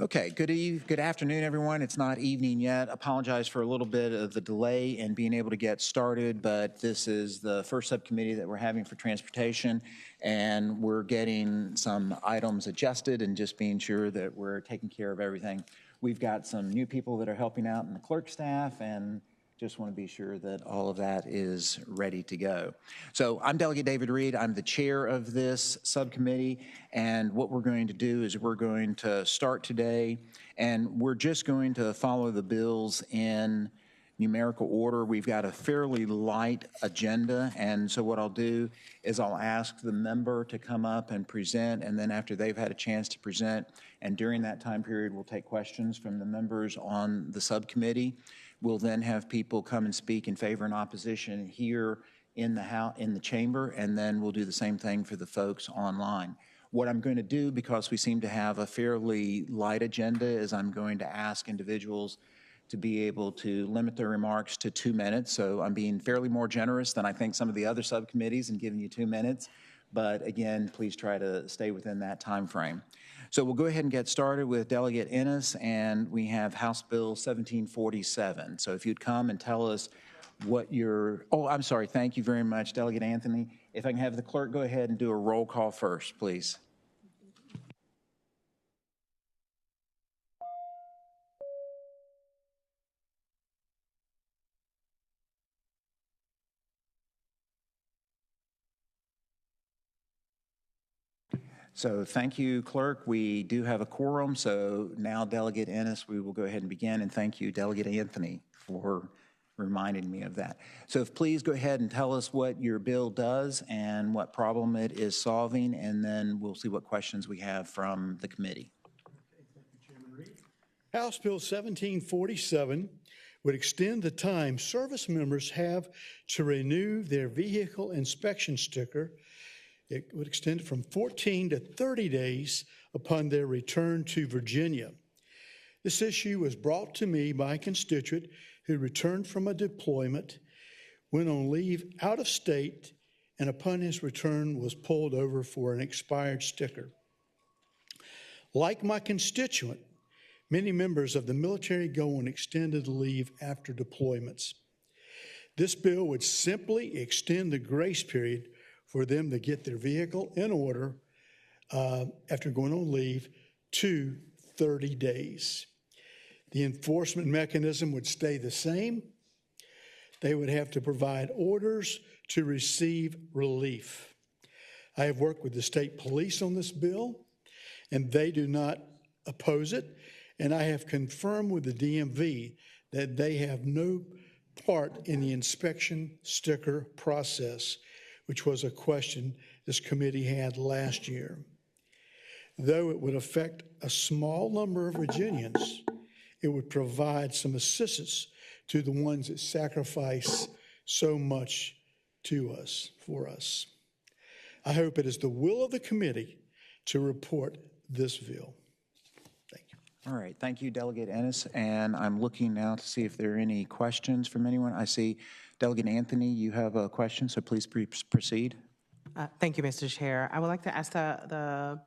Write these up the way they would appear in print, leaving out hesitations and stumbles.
Okay, good afternoon, everyone. It's not evening yet. Apologize for a little bit of the delay in being able to get started, but this is the first subcommittee that we're having for transportation, and we're getting some items adjusted and just being sure that we're taking care of everything. We've got some new people that are helping out in the clerk staff, and just want to be sure that all of that is ready to go. So I'm Delegate David Reed. I'm the chair of this subcommittee, and what we're going to do is we're going to start today, and we're just going to follow the bills in numerical order. We've got a fairly light agenda, and so what I'll do is I'll ask the member to come up and present, and then after they've had a chance to present, and during that time period, we'll take questions from the members on the subcommittee. We'll then have people come and speak in favor and opposition here in the chamber, and then we'll do the same thing for the folks online. What I'm going to do, because we seem to have a fairly light agenda, is I'm going to ask individuals to be able to limit their remarks to 2 minutes. So I'm being fairly more generous than I think some of the other subcommittees and giving you 2 minutes. But again, please try to stay within that time frame. So we'll go ahead and get started with Delegate Ennis, and we have House Bill 1747. So if you'd come and tell us what your, oh, I'm sorry, thank you very much, Delegate Anthony. If I can have the clerk go ahead and do a roll call first, please. So thank you, Clerk. We do have a quorum. So now, Delegate Ennis, we will go ahead and begin. And thank you, Delegate Anthony, for reminding me of that. So if please go ahead and tell us what your bill does and what problem it is solving, and then we'll see what questions we have from the committee. Okay, thank you, Chairman Reed. House Bill 1747 would extend the time service members have to renew their vehicle inspection sticker. It would extend from 14 to 30 days upon their return to Virginia. This issue was brought to me by a constituent who returned from a deployment, went on leave out of state, and upon his return was pulled over for an expired sticker. Like my constituent, many members of the military go on extended leave after deployments. This bill would simply extend the grace period for them to get their vehicle in order after going on leave to 30 days. The enforcement mechanism would stay the same. They would have to provide orders to receive relief. I have worked with the state police on this bill, and they do not oppose it. And I have confirmed with the DMV that they have no part in the inspection sticker process, which was a question this committee had last year. Though it would affect a small number of Virginians, it would provide some assistance to the ones that sacrifice so much to us, for us. I hope it is the will of the committee to report this bill. Thank you. All right, thank you, Delegate Ennis. And I'm looking now to see if there are any questions from anyone. I see Delegate Anthony, you have a question, so please proceed. Thank you, Mr. Chair. I would like to ask the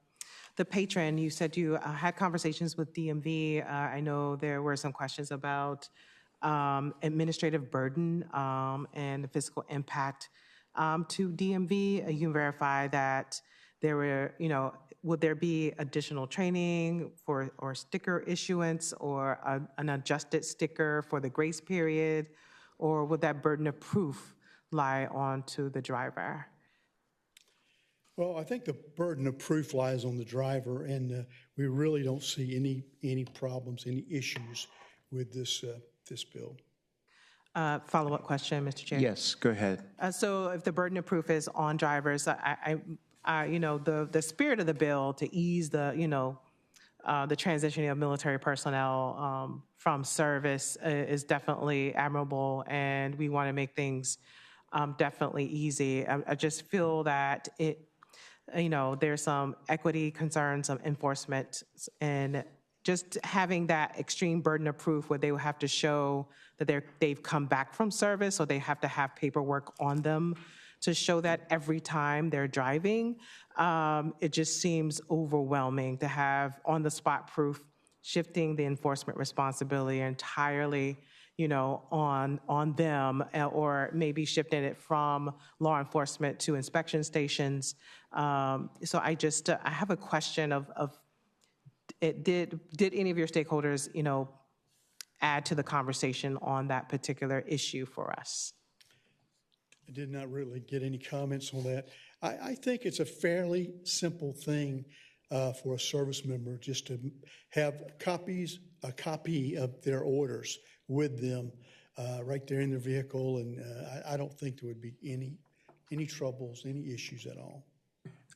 patron, you said you had conversations with DMV. I know there were some questions about administrative burden and the physical impact to DMV. You can verify that there were, would there be additional training or sticker issuance or an adjusted sticker for the grace period? Or would that burden of proof lie on to the driver? Well, I think the burden of proof lies on the driver, and we really don't see any problems, any issues with this bill. Follow-up question, Mr. Chair. Yes, go ahead. So if the burden of proof is on drivers, the spirit of the bill to ease the transitioning of military personnel from service is definitely admirable, and we want to make things definitely easy. I just feel that there's some equity concerns, some enforcement, and just having that extreme burden of proof where they will have to show that they've come back from service, or they have to have paperwork on them to show that every time they're driving. It just seems overwhelming to have on-the-spot proof shifting the enforcement responsibility entirely, on them, or maybe shifting it from law enforcement to inspection stations. So I have a question of did any of your stakeholders, add to the conversation on that particular issue for us? I did not really get any comments on that. I think it's a fairly simple thing for a service member just to have a copy of their orders with them right there in their vehicle, and I don't think there would be any troubles, any issues at all.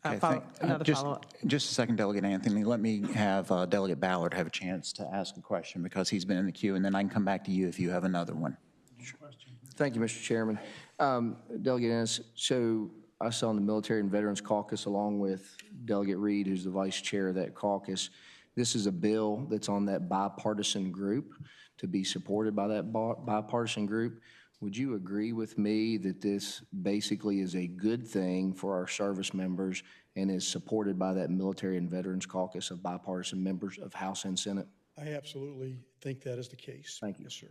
Another follow-up. Just a second, Delegate Anthony. Let me have Delegate Ballard have a chance to ask a question because he's been in the queue, and then I can come back to you if you have another one. Thank you, Mr. Chairman. Delegate Ennis, so I saw in the Military and Veterans Caucus, along with Delegate Reed, who's the vice chair of that caucus, this is a bill that's on that bipartisan group to be supported by that bipartisan group. Would you agree with me that this basically is a good thing for our service members and is supported by that Military and Veterans Caucus of bipartisan members of House and Senate? I absolutely think that is the case. Thank you. Yes, sir.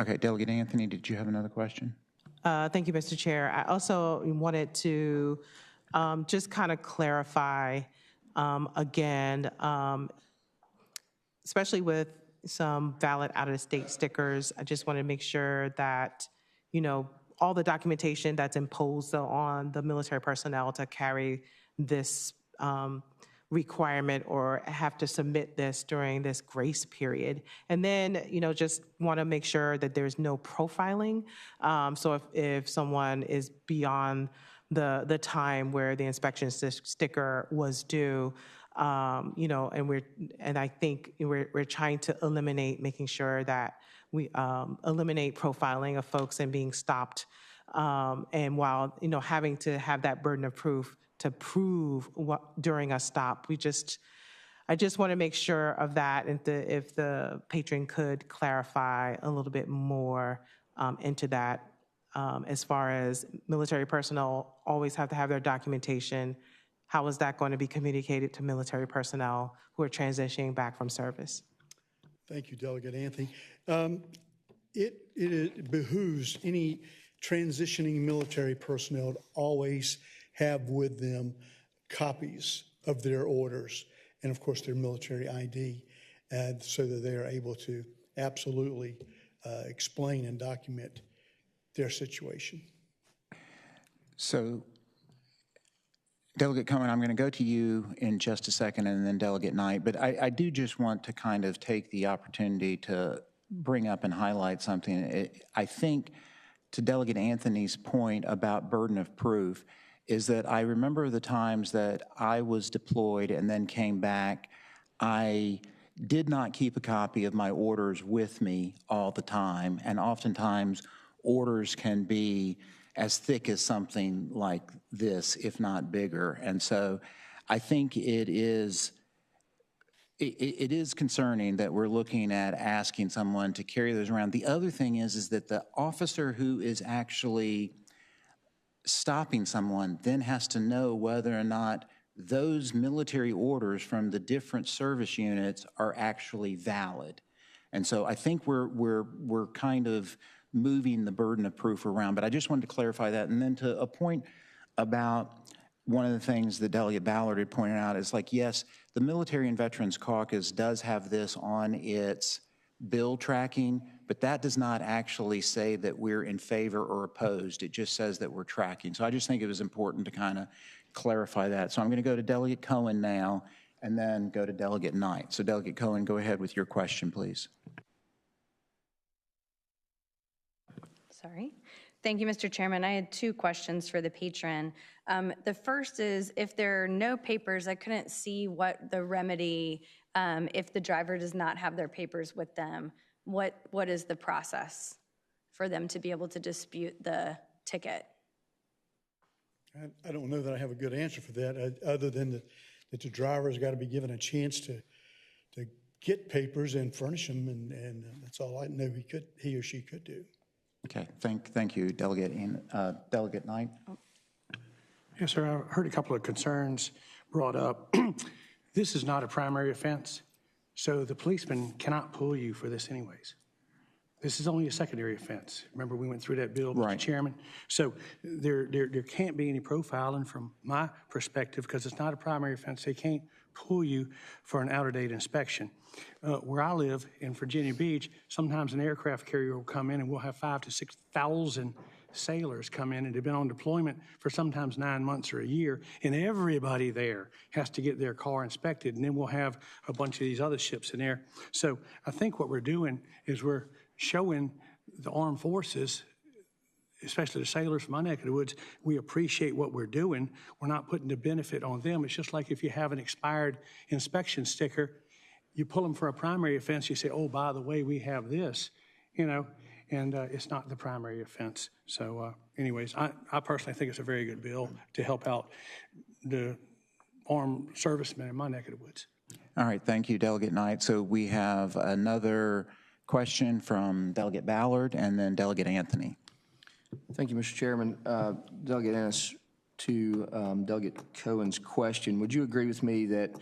Okay, Delegate Anthony, did you have another question? Thank you, Mr. Chair. I also wanted to just kind of clarify again, especially with some valid out-of-state stickers. I just want to make sure that, all the documentation that's imposed on the military personnel to carry this requirement or have to submit this during this grace period. And then, just want to make sure that there's no profiling. So if someone is beyond the time where the inspection sticker was due, and I think we're trying to making sure that we eliminate profiling of folks and being stopped. And while, having to have that burden of proof to prove what during a stop, I just want to make sure of that. And if the patron could clarify a little bit more into that, as far as military personnel always have to have their documentation. How is that going to be communicated to military personnel who are transitioning back from service? Thank you, Delegate Anthony. It behooves any transitioning military personnel to always have with them copies of their orders and, of course, their military ID, so that they are able to absolutely explain and document their situation. So, Delegate Cohen, I'm going to go to you in just a second, and then Delegate Knight, but I do just want to kind of take the opportunity to bring up and highlight something. I think to Delegate Anthony's point about burden of proof is that I remember the times that I was deployed and then came back, I did not keep a copy of my orders with me all the time, and oftentimes orders can be as thick as something like this, if not bigger. And so I think it is concerning that we're looking at asking someone to carry those around. The other thing is that the officer who is actually stopping someone then has to know whether or not those military orders from the different service units are actually valid. And so I think we're kind of moving the burden of proof around, but I just wanted to clarify that. And then to a point about one of the things that Delegate Ballard had pointed out is like, yes, the Military and Veterans Caucus does have this on its bill tracking, but that does not actually say that we're in favor or opposed. It just says that we're tracking. So I just think it was important to kind of clarify that. So I'm going to go to Delegate Cohen now and then go to Delegate Knight. So Delegate Cohen, go ahead with your question, please. Sorry. Thank you, Mr. Chairman. I had two questions for the patron. The first is, if there are no papers, I couldn't see what the remedy, if the driver does not have their papers with them, what is the process for them to be able to dispute the ticket? I don't know that I have a good answer for that, other than that the driver's got to be given a chance to get papers and furnish them, and that's all I know he or she could do. Okay, thank you, Delegate Delegate Knight. Yes, sir. I heard a couple of concerns brought up. This is not a primary offense, So the policeman cannot pull you for this anyways. This is only a secondary offense. Remember, we went through that bill, Mr. Right. Chairman? So there can't be any profiling from my perspective because it's not a primary offense. They can't pull you for an out-of-date inspection. Where I live in Virginia Beach, sometimes an aircraft carrier will come in and we'll have 5,000 to 6,000 sailors come in and they've been on deployment for sometimes 9 months or a year, and everybody there has to get their car inspected, and then we'll have a bunch of these other ships in there. So I think what we're doing is we're showing the armed forces, especially the sailors from my neck of the woods, we appreciate what we're doing. We're not putting the benefit on them. It's just like if you have an expired inspection sticker, you pull them for a primary offense, you say, oh, by the way, we have this, and it's not the primary offense. So anyways, I personally think it's a very good bill to help out the armed servicemen in my neck of the woods. All right, thank you, Delegate Knight. So we have another question from Delegate Ballard and then Delegate Anthony. Thank you, Mr. Chairman. Delegate Ennis, to Delegate Cohen's question, would you agree with me that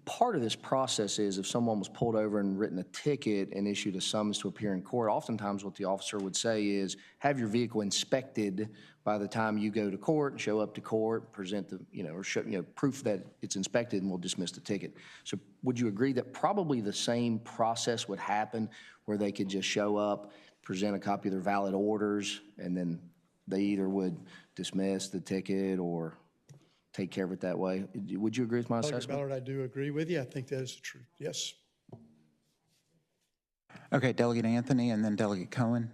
part of this process is if someone was pulled over and written a ticket and issued a summons to appear in court, oftentimes what the officer would say is have your vehicle inspected by the time you go to court and show up to court, present the, or show, proof that it's inspected, and we'll dismiss the ticket. So would you agree that probably the same process would happen where they could just show up, present a copy of their valid orders, and then they either would dismiss the ticket or take care of it that way? Would you agree with my Delegate assessment? Ballard, I do agree with you. I think that is the truth. Yes. Okay, Delegate Anthony and then Delegate Cohen.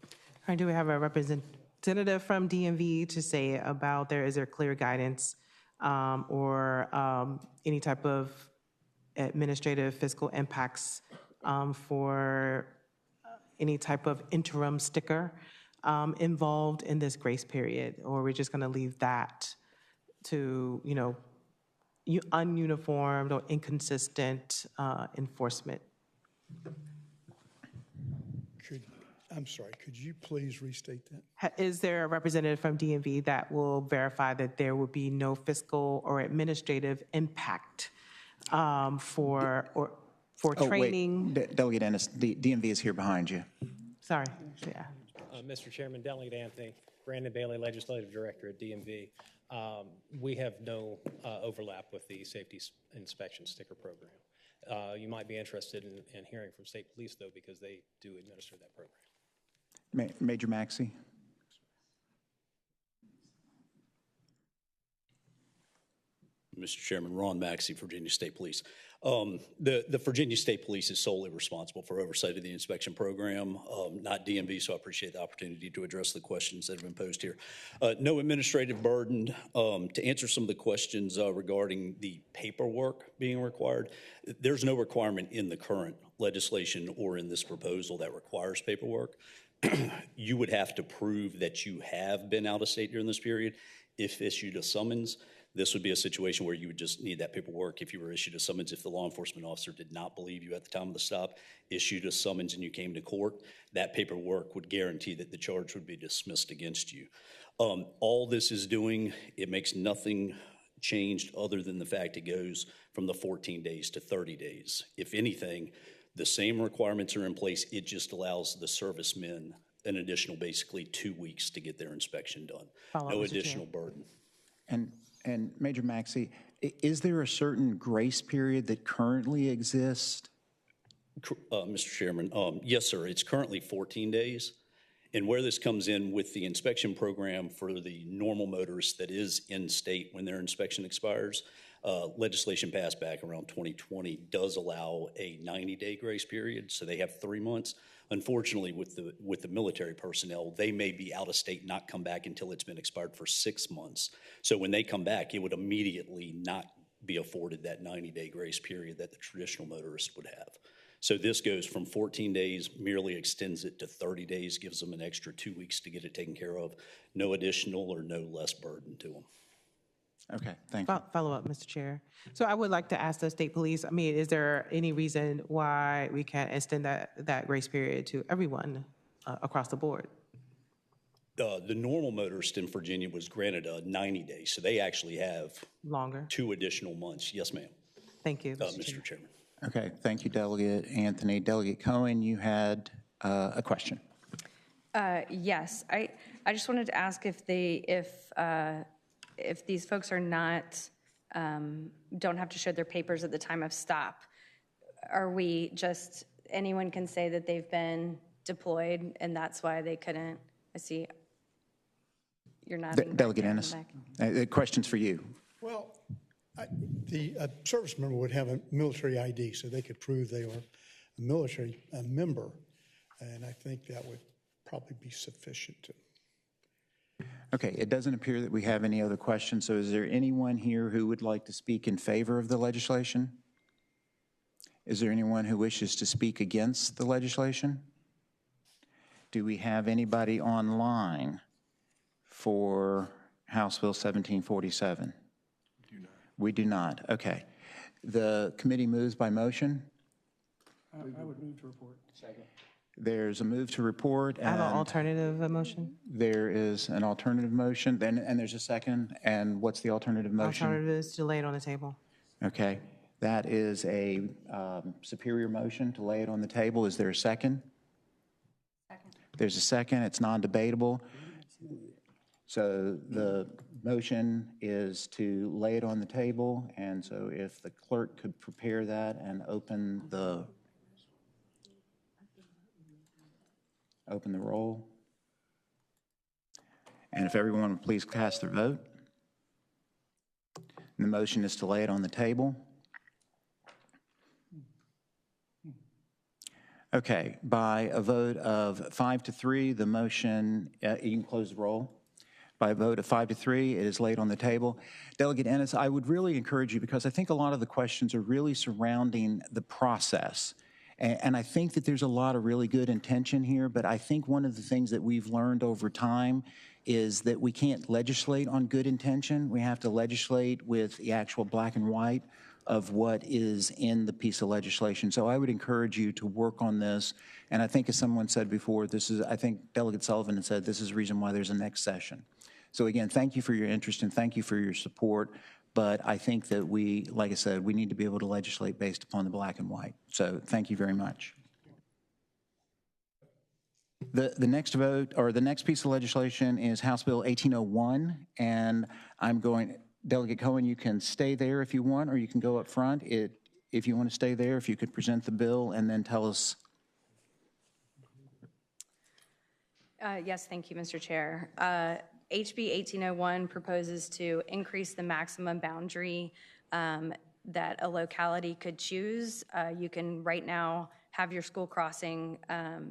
All right, do we have a representative from DMV to say about is there clear guidance or any type of administrative fiscal impacts for any type of interim sticker involved in this grace period? Or are we just going to leave that to, ununiformed or inconsistent enforcement? I'm sorry, could you please restate that? Is there a representative from DMV that will verify that there will be no fiscal or administrative impact for training? Wait, Delegate Ennis, the DMV is here behind you. Sorry, yeah. Mr. Chairman, Delegate Anthony, Brandon Bailey, Legislative Director at DMV. We have no overlap with the safety inspection sticker program. You might be interested in hearing from state police, though, because they do administer that program. Major Maxey. Mr. Chairman, Ron Maxey, Virginia State Police. The Virginia State Police is solely responsible for oversight of the inspection program, not DMV, so I appreciate the opportunity to address the questions that have been posed here. No administrative burden. To answer some of the questions regarding the paperwork being required, there's no requirement in the current legislation or in this proposal that requires paperwork. You would have to prove that you have been out of state during this period if issued a summons. This would be a situation where you would just need that paperwork if you were issued a summons. If the law enforcement officer did not believe you at the time of the stop, issued a summons and you came to court, that paperwork would guarantee that the charge would be dismissed against you. All this is doing, it makes nothing changed other than the fact it goes from the 14 days to 30 days. If anything, the same requirements are in place. It just allows the servicemen an additional basically 2 weeks to get their inspection done. No additional burden. And Major Maxey, is there a certain grace period that currently exists? Mr. Chairman, yes, sir. It's currently 14 days. And where this comes in with the inspection program for the normal motorist that is in state when their inspection expires, legislation passed back around 2020 does allow a 90-day grace period, so they have 3 months. Unfortunately, with the military personnel, they may be out of state, not come back until it's been expired for 6 months. So when they come back, it would immediately not be afforded that 90-day grace period that the traditional motorist would have. So this goes from 14 days, merely extends it to 30 days, gives them an extra 2 weeks to get it taken care of. No additional or no less burden to them. Okay, thank you. Follow up, Mr. Chair. So I would like to ask the state police, is there any reason why we can't extend that grace period to everyone across the board? The normal motorist in Virginia was granted a 90 days, so they actually have Longer? 2 additional months. Yes, ma'am. Thank you, Mr. Chairman. Okay, thank you, Delegate Anthony. Delegate Cohen, you had a question. Yes, I just wanted to ask if these folks are not, don't have to show their papers at the time of stop, are we just, anyone can say that they've been deployed and that's why they couldn't, I see you're nodding back Delegate there in the Ennis, back. question's for you. Well, the service member would have a military ID, so they could prove they were a military member, and I think that would probably be sufficient to. Okay, it doesn't appear that we have any other questions, so is there anyone here who would like to speak in favor of the legislation? Is there anyone who wishes to speak against the legislation? Do we have anybody online for House Bill 1747? We do not. Okay. The committee moves by motion. I would move to report. Second. There's a move to report. I have an and alternative motion. There is an alternative motion, and there's a second. And what's the alternative motion? Alternative is to lay it on the table. Okay. That is a superior motion to lay it on the table. Is there a second? Second. There's a second. It's non-debatable. So the motion is to lay it on the table, and so if the clerk could prepare that and open the roll. And if everyone would please cast their vote. And the motion is to lay it on the table. Okay, by a vote of 5-3, the motion, you can close the roll. By a vote of 5-3, it is laid on the table. Delegate Ennis, I would really encourage you, because I think a lot of the questions are really surrounding the process. And I think that there's a lot of really good intention here, but I think one of the things that we've learned over time is that we can't legislate on good intention. We have to legislate with the actual black and white of what is in the piece of legislation. So I would encourage you to work on this. And I think, as someone said before, I think Delegate Sullivan had said, this is the reason why there's a next session. So again, thank you for your interest and thank you for your support. But I think that we, like I said, we need to be able to legislate based upon the black and white. So thank you very much. The next vote, or the next piece of legislation, is House Bill 1801. And Delegate Cohen, you can stay there if you want, or you can go up front. If you want to stay there, if you could present the bill and then tell us. Yes, thank you, Mr. Chair. HB 1801 proposes to increase the maximum boundary that a locality could choose. You can right now have your school crossing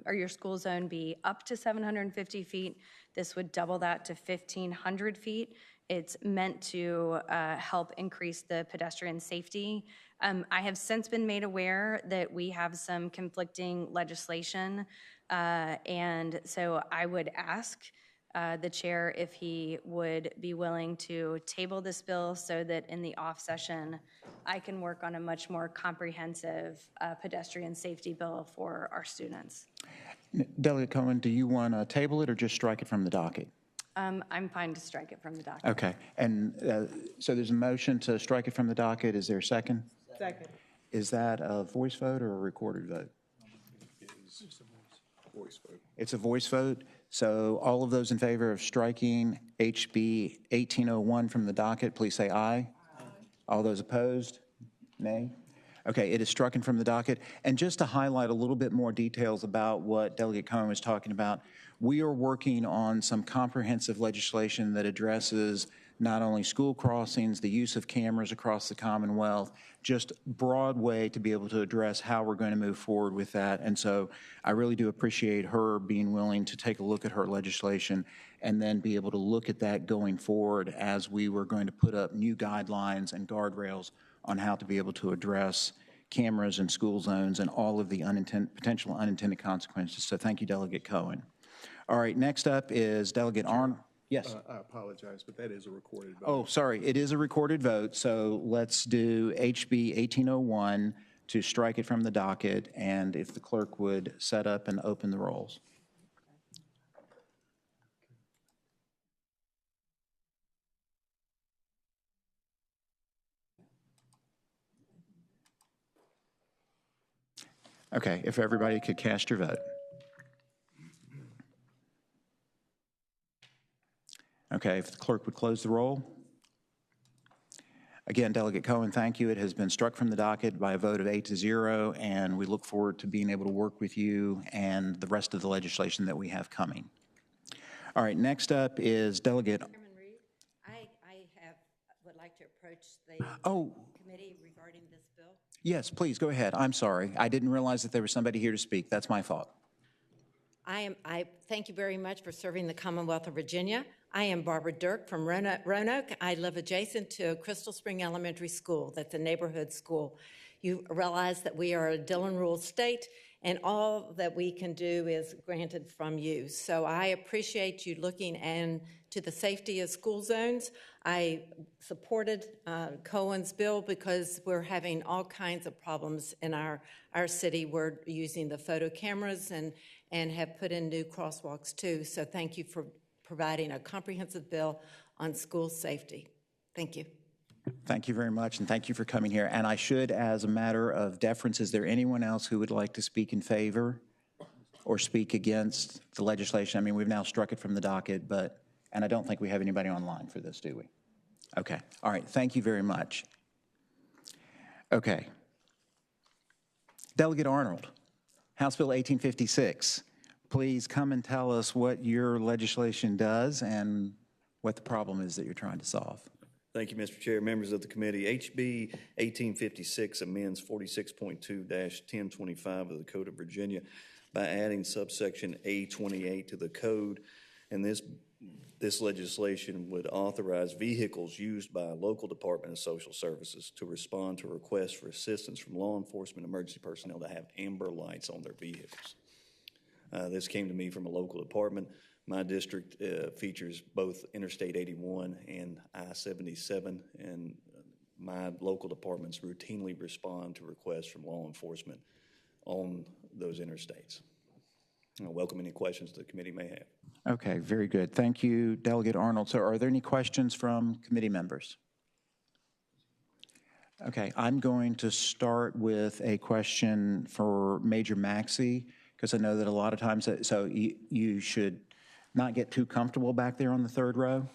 or your school zone be up to 750 feet. This would double that to 1,500 feet. It's meant to help increase the pedestrian safety. I have since been made aware that we have some conflicting legislation, and so I would ask the chair if he would be willing to table this bill so that in the off session, I can work on a much more comprehensive pedestrian safety bill for our students. Delegate Cohen, do you want to table it or just strike it from the docket? I'm fine to strike it from the docket. Okay. And so there's a motion to strike it from the docket. Is there a second? Second. Is that a voice vote or a recorded vote? It's a voice vote. It's a voice vote. So all of those in favor of striking HB 1801 from the docket, please say aye. Aye. All those opposed, nay. Okay, it is stricken from the docket. And just to highlight a little bit more details about what Delegate Cohen was talking about, we are working on some comprehensive legislation that addresses not only school crossings, the use of cameras across the Commonwealth, just broad way to be able to address how we're going to move forward with that. And so I really do appreciate her being willing to take a look at her legislation and then be able to look at that going forward as we were going to put up new guidelines and guardrails on how to be able to address cameras in school zones and all of the potential unintended consequences. So thank you, Delegate Cohen. All right, next up is Delegate Arnold. Yes. I apologize, but that is a recorded vote. Oh, sorry, it is a recorded vote, so let's do HB 1801 to strike it from the docket, and if the clerk would set up and open the rolls. Okay, if everybody could cast your vote. Okay, if the clerk would close the roll. Again, Delegate Cohen, thank you. It has been struck from the docket by a vote of 8-0, and we look forward to being able to work with you and the rest of the legislation that we have coming. All right, next up is Delegate. Chairman Reed, would like to approach the committee regarding this bill. Yes, please, go ahead. I'm sorry. I didn't realize that there was somebody here to speak. That's my fault. I thank you very much for serving the Commonwealth of Virginia. I am Barbara Dirk from Roanoke. I live adjacent to Crystal Spring Elementary School. That's a neighborhood school. You realize that we are a Dillon Rule state, and all that we can do is granted from you. So I appreciate you looking into the safety of school zones. I supported Cohen's bill because we're having all kinds of problems in our city. We're using the photo cameras and have put in new crosswalks too. So thank you for providing a comprehensive bill on school safety. Thank you. Thank you very much, and thank you for coming here. And I should, as a matter of deference, is there anyone else who would like to speak in favor or speak against the legislation? I mean, we've now struck it from the docket, and I don't think we have anybody online for this, do we? Okay. All right. Thank you very much. Okay. Delegate Arnold, House Bill 1856. Please come and tell us what your legislation does and what the problem is that you're trying to solve. Thank you, Mr. Chair, members of the committee. HB 1856 amends 46.2-1025 of the Code of Virginia by adding subsection A28 to the code, and this legislation would authorize vehicles used by a local Department of Social Services to respond to requests for assistance from law enforcement emergency personnel to have amber lights on their vehicles. This came to me from a local department. My district features both Interstate 81 and I-77, and my local departments routinely respond to requests from law enforcement on those interstates. I welcome any questions the committee may have. Okay, very good. Thank you, Delegate Arnold. So are there any questions from committee members? Okay, I'm going to start with a question for Major Maxey, because I know that a lot of times, so you should not get too comfortable back there on the third row.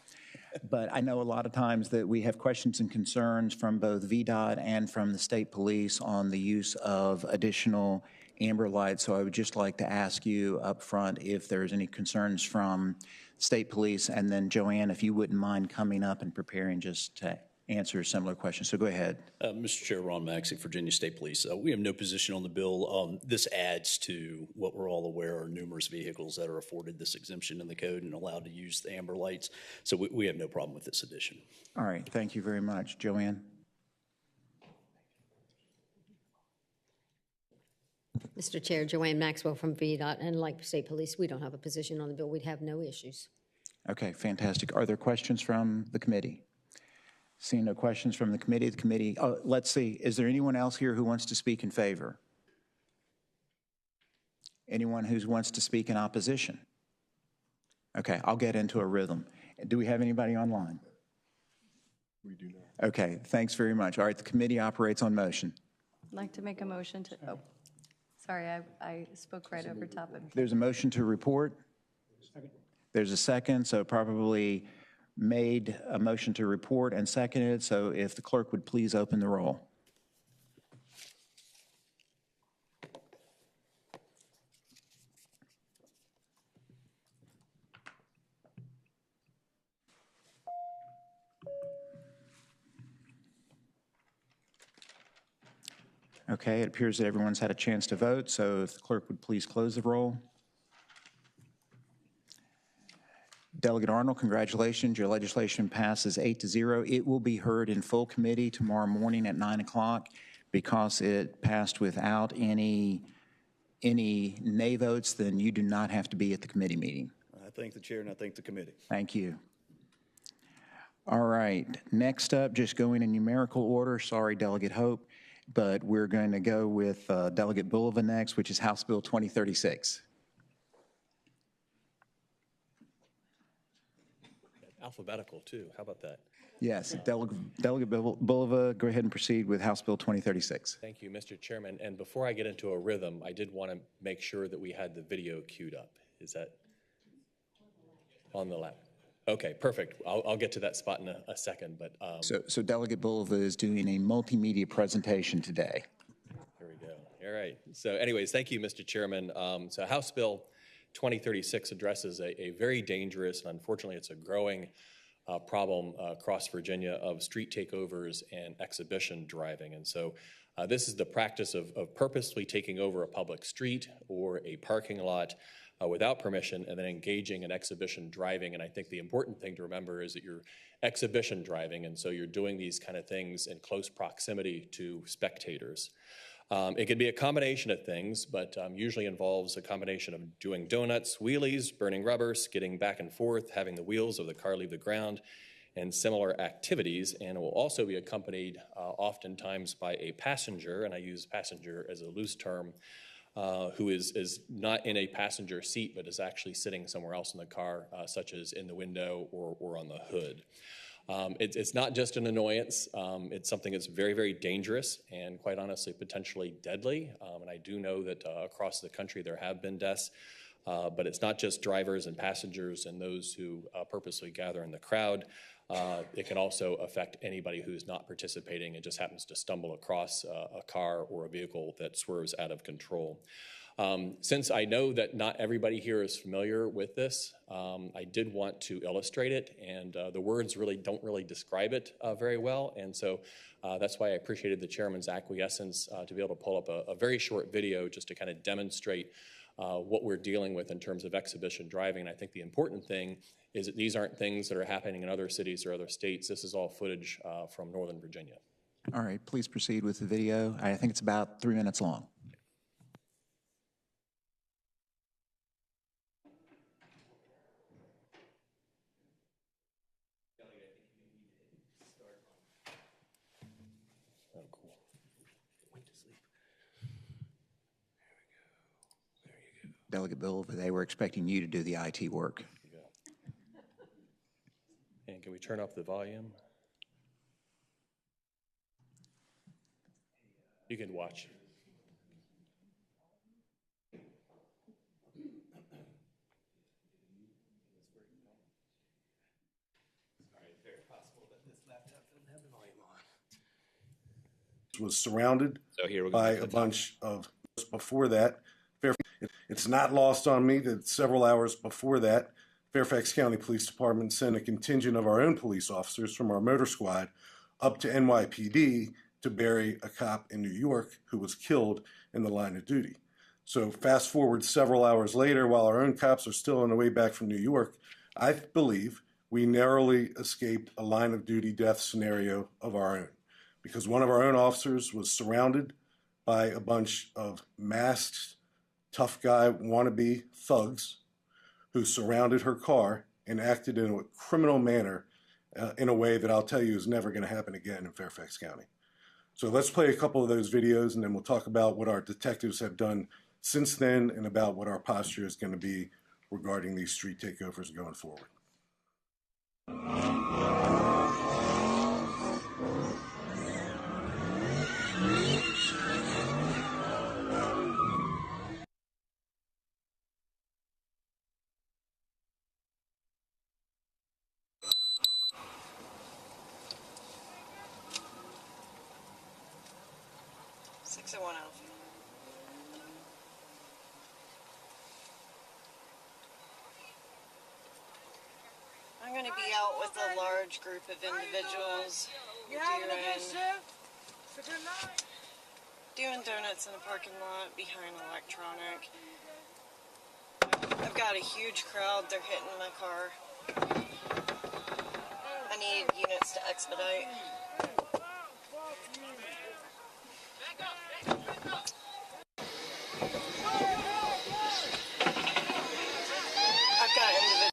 But I know a lot of times that we have questions and concerns from both VDOT and from the state police on the use of additional amber lights. So I would just like to ask you up front if there's any concerns from state police, and then Joanne, if you wouldn't mind coming up and preparing just to answer a similar question. So go ahead. Mr. Chair, Ron Maxey, Virginia State Police. We have no position on the bill. This adds to what we're all aware are numerous vehicles that are afforded this exemption in the code and allowed to use the amber lights. So we have no problem with this addition. All right, thank you very much. Joanne? Mr. Chair, Joanne Maxwell from VDOT, and like State Police, we don't have a position on the bill. We'd have no issues. Okay, fantastic. Are there questions from the committee? Seeing no questions from the committee, let's see, is there anyone else here who wants to speak in favor? Anyone who wants to speak in opposition? Okay, I'll get into a rhythm. Do we have anybody online? We do not. Okay, thanks very much. All right, the committee operates on motion. I'd like to make a motion to, sorry, I spoke right over top of you. There's a motion to report. There's a second, so probably made a motion to report and seconded, so if the clerk would please open the roll. Okay, it appears that everyone's had a chance to vote, so if the clerk would please close the roll. Delegate Arnold, congratulations. Your legislation passes 8-0. It will be heard in full committee tomorrow morning at 9 o'clock. Because it passed without any nay votes, then you do not have to be at the committee meeting. I thank the chair and I thank the committee. Thank you. All right, next up, just going in numerical order. Sorry, Delegate Hope, but we're going to go with Delegate Bulova next, which is House Bill 2036. Alphabetical, too. How about that? Yes, Delegate Bulova, go ahead and proceed with House Bill 2036. Thank you, Mr. Chairman. And before I get into a rhythm, I did want to make sure that we had the video queued up. Is that on the left? Okay, perfect. I'll get to that spot in a second. But So Delegate Bulova is doing a multimedia presentation today. Here we go. All right. So anyways, thank you, Mr. Chairman. So House Bill 2036 addresses a very dangerous, and unfortunately it's a growing problem across Virginia of street takeovers and exhibition driving. And so this is the practice of purposely taking over a public street or a parking lot without permission and then engaging in exhibition driving. And I think the important thing to remember is that you're exhibition driving, and so you're doing these kind of things in close proximity to spectators. It can be a combination of things, but usually involves a combination of doing donuts, wheelies, burning rubber, skidding back and forth, having the wheels of the car leave the ground, and similar activities. And it will also be accompanied oftentimes by a passenger, and I use passenger as a loose term, who is not in a passenger seat, but is actually sitting somewhere else in the car, such as in the window or on the hood. It's not just an annoyance. It's something that's very, very dangerous and quite honestly potentially deadly. And I do know that across the country there have been deaths, but it's not just drivers and passengers and those who purposely gather in the crowd. It can also affect anybody who's not participating and just happens to stumble across a car or a vehicle that swerves out of control. Since I know that not everybody here is familiar with this, I did want to illustrate it, and the words really don't describe it very well, and so that's why I appreciated the chairman's acquiescence to be able to pull up a very short video just to kind of demonstrate what we're dealing with in terms of exhibition driving. And I think the important thing is that these aren't things that are happening in other cities or other states. This is all footage from Northern Virginia. All right, please proceed with the video. I think it's about 3 minutes long. Delegate Bill, they were expecting you to do the IT work. And can we turn up the volume? You can watch. Was surrounded by a bunch of before that. It's not lost on me that several hours before that, Fairfax County Police Department sent a contingent of our own police officers from our motor squad up to NYPD to bury a cop in New York who was killed in the line of duty. So fast forward several hours later, while our own cops are still on the way back from New York, I believe we narrowly escaped a line of duty death scenario of our own, because one of our own officers was surrounded by a bunch of masked, tough guy wannabe thugs who surrounded her car and acted in a criminal manner in a way that I'll tell you is never going to happen again in Fairfax County. So let's play a couple of those videos and then we'll talk about what our detectives have done since then and about what our posture is going to be regarding these street takeovers going forward. 601 Alpha. I'm going to be out with a large group of individuals doing donuts in a parking lot behind Electronic. I've got a huge crowd. They're hitting my car. I need units to expedite. I've got individuals.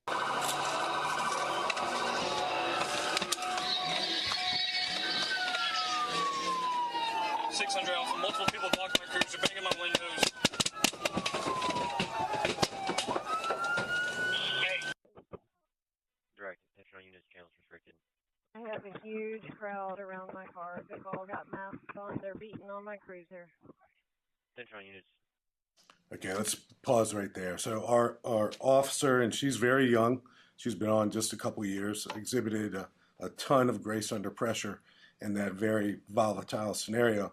600 Alpha, multiple people blocking my cruiser, banging my windows. Direct, attention on units, channels restricted. I have crowd around my car. They've all got masks on. They're beating on my cruiser. Central units. Okay, let's pause right there. So our officer, and she's very young, she's been on just a couple years, exhibited a ton of grace under pressure in that very volatile scenario.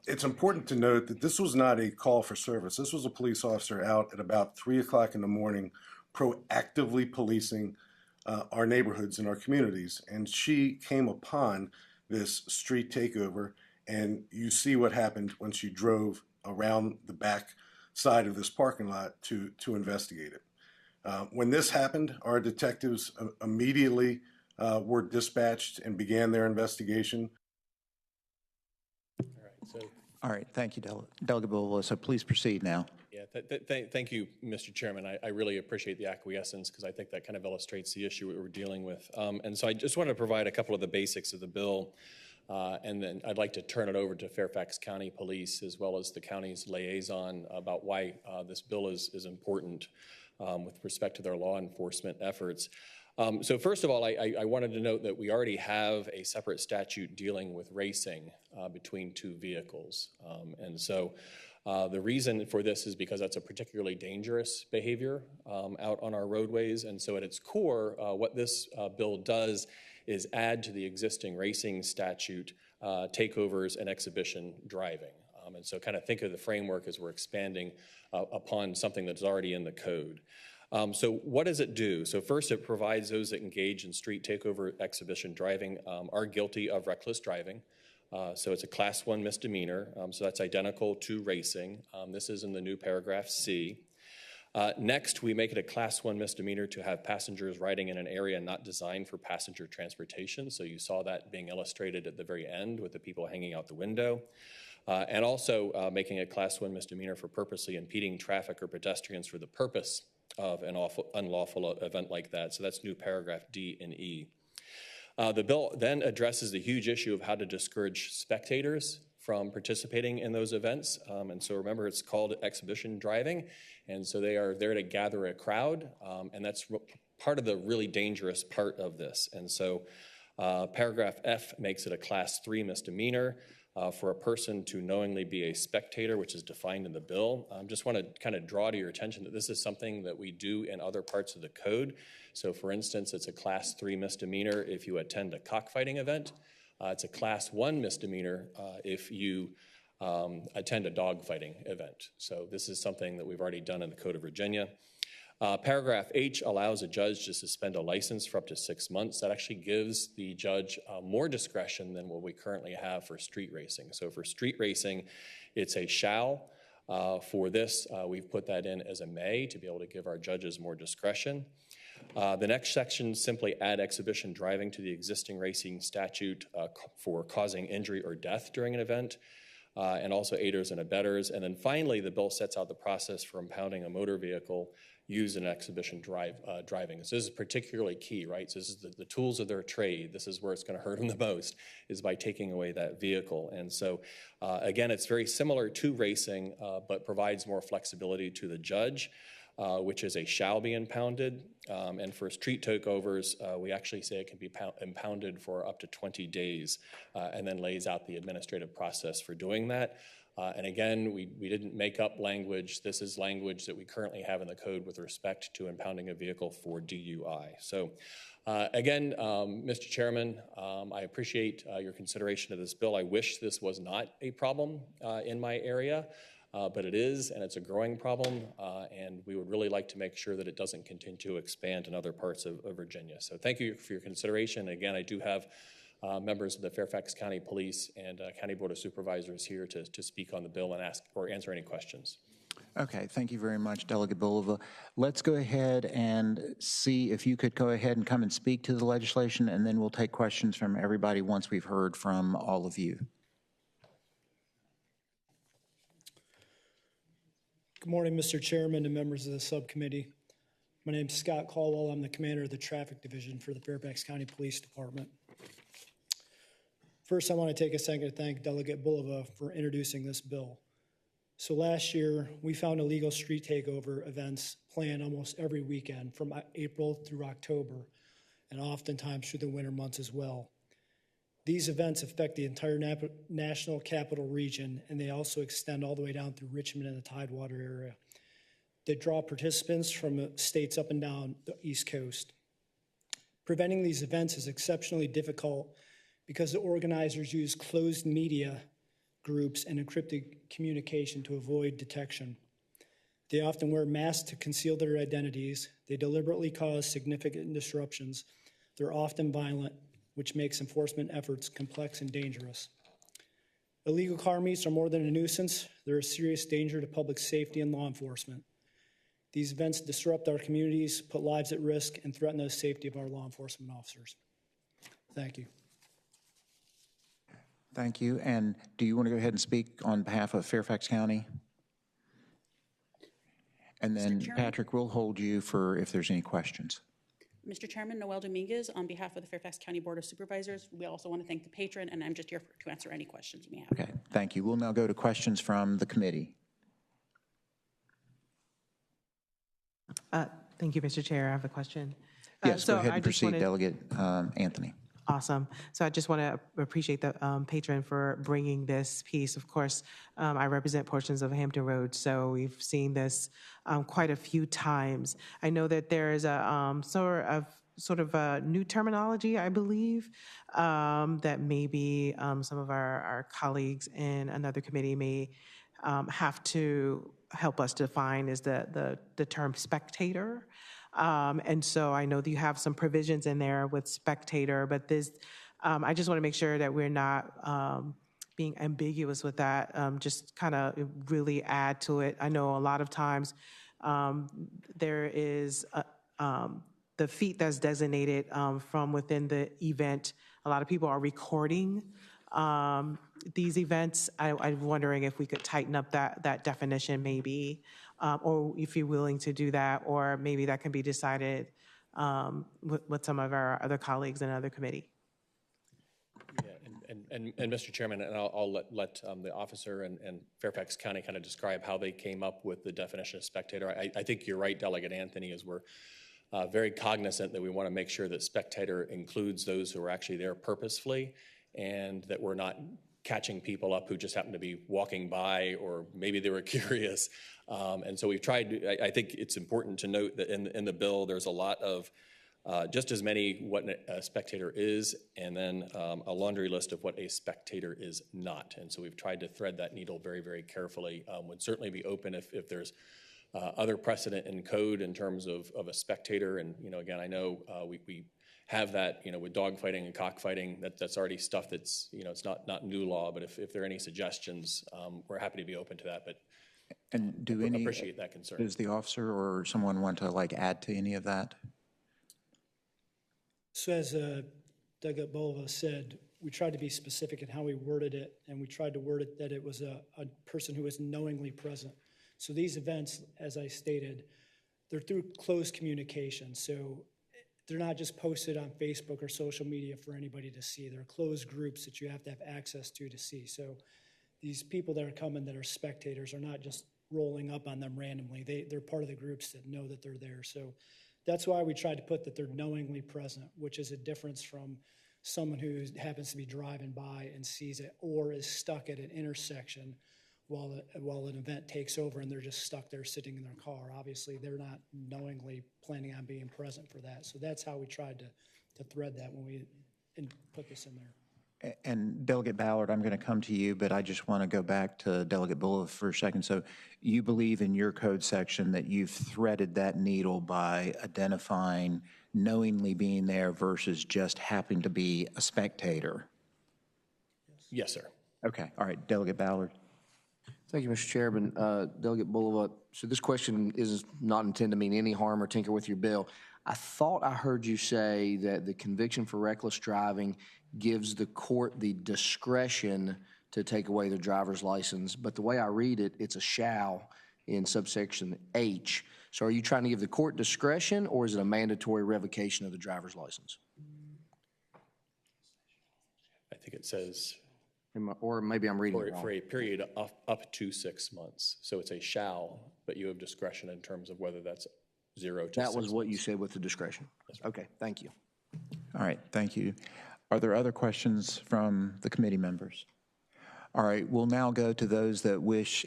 It's important to note that this was not a call for service. This was a police officer out at about 3 o'clock in the morning, proactively policing our neighborhoods and our communities. And she came upon this street takeover, and you see what happened when she drove around the back side of this parking lot to investigate it. When this happened, our detectives immediately were dispatched and began their investigation. All right, thank you, Delegate Bulova. So please proceed now. Yeah, thank you, Mr. Chairman. I really appreciate the acquiescence because I think that kind of illustrates the issue we're dealing with. And so I just want to provide a couple of the basics of the bill, and then I'd like to turn it over to Fairfax County Police as well as the county's liaison about why this bill is important with respect to their law enforcement efforts. So first of all, I wanted to note that we already have a separate statute dealing with racing between two vehicles. And so the reason for this is because that's a particularly dangerous behavior out on our roadways. And so at its core, what this bill does is add to the existing racing statute takeovers and exhibition driving. And so kind of think of the framework as we're expanding upon something that's already in the code. So what does it do? So first, it provides those that engage in street takeover exhibition driving are guilty of reckless driving. So it's a Class 1 misdemeanor, so that's identical to racing. This is in the new paragraph C. Next, we make it a Class 1 misdemeanor to have passengers riding in an area not designed for passenger transportation. So you saw that being illustrated at the very end with the people hanging out the window. And also making a Class 1 misdemeanor for purposely impeding traffic or pedestrians for the purpose of an unlawful event like that. So that's new paragraph D and E. The bill then addresses the huge issue of how to discourage spectators from participating in those events. And so remember, it's called exhibition driving. And so they are there to gather a crowd. And that's part of the really dangerous part of this. And so paragraph F makes it a Class 3 misdemeanor. For a person to knowingly be a spectator, which is defined in the bill. Just want to kind of draw to your attention that this is something that we do in other parts of the code. So for instance, it's a Class 3 misdemeanor if you attend a cockfighting event. It's a Class 1 misdemeanor if you attend a dogfighting event. So this is something that we've already done in the Code of Virginia. Paragraph H allows a judge to suspend a license for up to 6 months. That actually gives the judge more discretion than what we currently have for street racing. So for street racing, it's a shall. For this, we've put that in as a may to be able to give our judges more discretion. The next section simply add exhibition driving to the existing racing statute for causing injury or death during an event. And also aiders and abettors. And then finally, the bill sets out the process for impounding a motor vehicle used in exhibition driving. So this is particularly key, right? So this is the tools of their trade. This is where it's going to hurt them the most, is by taking away that vehicle. And so, again, it's very similar to racing, but provides more flexibility to the judge, which is a shall be impounded. And for street takeovers, we actually say it can be impounded for up to 20 days, and then lays out the administrative process for doing that. And again, we didn't make up language. This is language that we currently have in the code with respect to impounding a vehicle for DUI. So again, Mr. Chairman, I appreciate your consideration of this bill. I wish this was not a problem in my area, but it is, and it's a growing problem, and we would really like to make sure that it doesn't continue to expand in other parts of Virginia. So thank you for your consideration. Again, I do have members of the Fairfax County Police and County Board of Supervisors here to speak on the bill and ask or answer any questions. Okay, thank you very much, Delegate Bulova. Let's go ahead and see if you could go ahead and come and speak to the legislation, and then we'll take questions from everybody once we've heard from all of you. Good morning, Mr. Chairman and members of the subcommittee. My name is Scott Caldwell. I'm the commander of the Traffic Division for the Fairfax County Police Department. First, I want to take a second to thank Delegate Bulova for introducing this bill. So last year, we found illegal street takeover events planned almost every weekend from April through October, and oftentimes through the winter months as well. These events affect the entire national capital region, and they also extend all the way down through Richmond and the Tidewater area. They draw participants from states up and down the East Coast. Preventing these events is exceptionally difficult because the organizers use closed media groups and encrypted communication to avoid detection. They often wear masks to conceal their identities. They deliberately cause significant disruptions. They're often violent, which makes enforcement efforts complex and dangerous. Illegal car meets are more than a nuisance. They're a serious danger to public safety and law enforcement. These events disrupt our communities, put lives at risk, and threaten the safety of our law enforcement officers. Thank you. Thank you. And do you want to go ahead and speak on behalf of Fairfax County? And then, Patrick, we'll hold you for if there's any questions. Mr. Chairman, Noel Dominguez, on behalf of the Fairfax County Board of Supervisors, we also want to thank the patron, and I'm just here to answer any questions you may have. Okay, thank you. We'll now go to questions from the committee. Thank you, Mr. Chair. I have a question. Yes, go ahead and proceed, Delegate Anthony. Awesome. So I just want to appreciate the patron for bringing this piece. Of course, I represent portions of Hampton Road, so we've seen this quite a few times. I know that there is a sort of a new terminology, I believe, that maybe some of our colleagues in another committee may have to help us define, is the term spectator. And so I know that you have some provisions in there with spectator, but this, I just want to make sure that we're not being ambiguous with that, just kind of really add to it. I know a lot of times there is the feat that's designated from within the event. A lot of people are recording these events. I'm wondering if we could tighten up that definition maybe, or if you're willing to do that, or maybe that can be decided with some of our other colleagues in another committee. Yeah, and Mr. Chairman, and I'll let the officer and Fairfax County kind of describe how they came up with the definition of spectator. I think you're right, Delegate Anthony, as we're very cognizant that we want to make sure that spectator includes those who are actually there purposefully, and that we're not catching people up who just happen to be walking by, or maybe they were curious. And so we've tried, I think it's important to note that in the bill, there's a lot of just as many what a spectator is, and then a laundry list of what a spectator is not. And so we've tried to thread that needle very, very carefully. Would certainly be open if there's other precedent in code in terms of a spectator. And, again, I know we have that, with dogfighting and cockfighting, that's already stuff that's, it's not new law, but if there are any suggestions, we're happy to be open to that. But and appreciate that concern. Does the officer or someone want to add to any of that? So as Delegate Bolova said, we tried to be specific in how we worded it, and we tried to word it that it was a person who was knowingly present. So these events, as I stated, they're through closed communication. So they're not just posted on Facebook or social media for anybody to see. They're closed groups that you have to have access to see. So these people that are coming that are spectators are not just rolling up on them randomly. They're part of the groups that know that they're there. So that's why we tried to put that they're knowingly present, which is a difference from someone who happens to be driving by and sees it, or is stuck at an intersection while an event takes over and they're just stuck there sitting in their car. Obviously, they're not knowingly planning on being present for that. So that's how we tried to thread that when we put this in there. And Delegate Ballard, I'm going to come to you, but I just want to go back to Delegate Bullough for a second. So you believe in your code section that you've threaded that needle by identifying knowingly being there versus just happening to be a spectator? Yes, sir. Okay. All right. Delegate Ballard. Thank you, Mr. Chairman. Delegate Bullough, so this question is not intended to mean any harm or tinker with your bill. I thought I heard you say that the conviction for reckless driving gives the court the discretion to take away the driver's license, but the way I read it, it's a shall in subsection H. So are you trying to give the court discretion, or is it a mandatory revocation of the driver's license? I think it says... Or maybe I'm reading it wrong. For a period up to 6 months. So it's a shall, but you have discretion in terms of whether that's 0 to 6 months. That was what you said with the discretion. Okay, thank you. All right, thank you. Are there other questions from the committee members? All right, we'll now go to those that wish.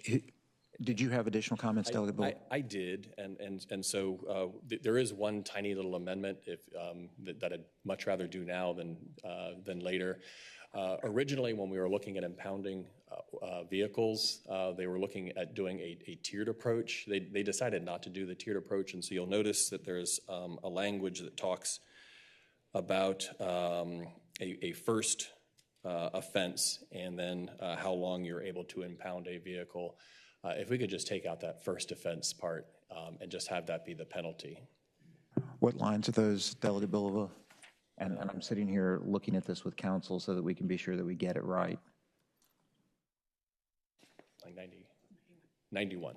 Did you have additional comments, Delegate Bull? I did, and so there is one tiny little amendment that I'd much rather do now than later. Originally, when we were looking at impounding vehicles, they were looking at doing a tiered approach. They decided not to do the tiered approach, and so you'll notice that there's a language that talks about a first offense and then how long you're able to impound a vehicle. If we could just take out that first offense part and just have that be the penalty. What lines are those, Delegate Bulova? And I'm sitting here looking at this with counsel so that we can be sure that we get it right. Like 91.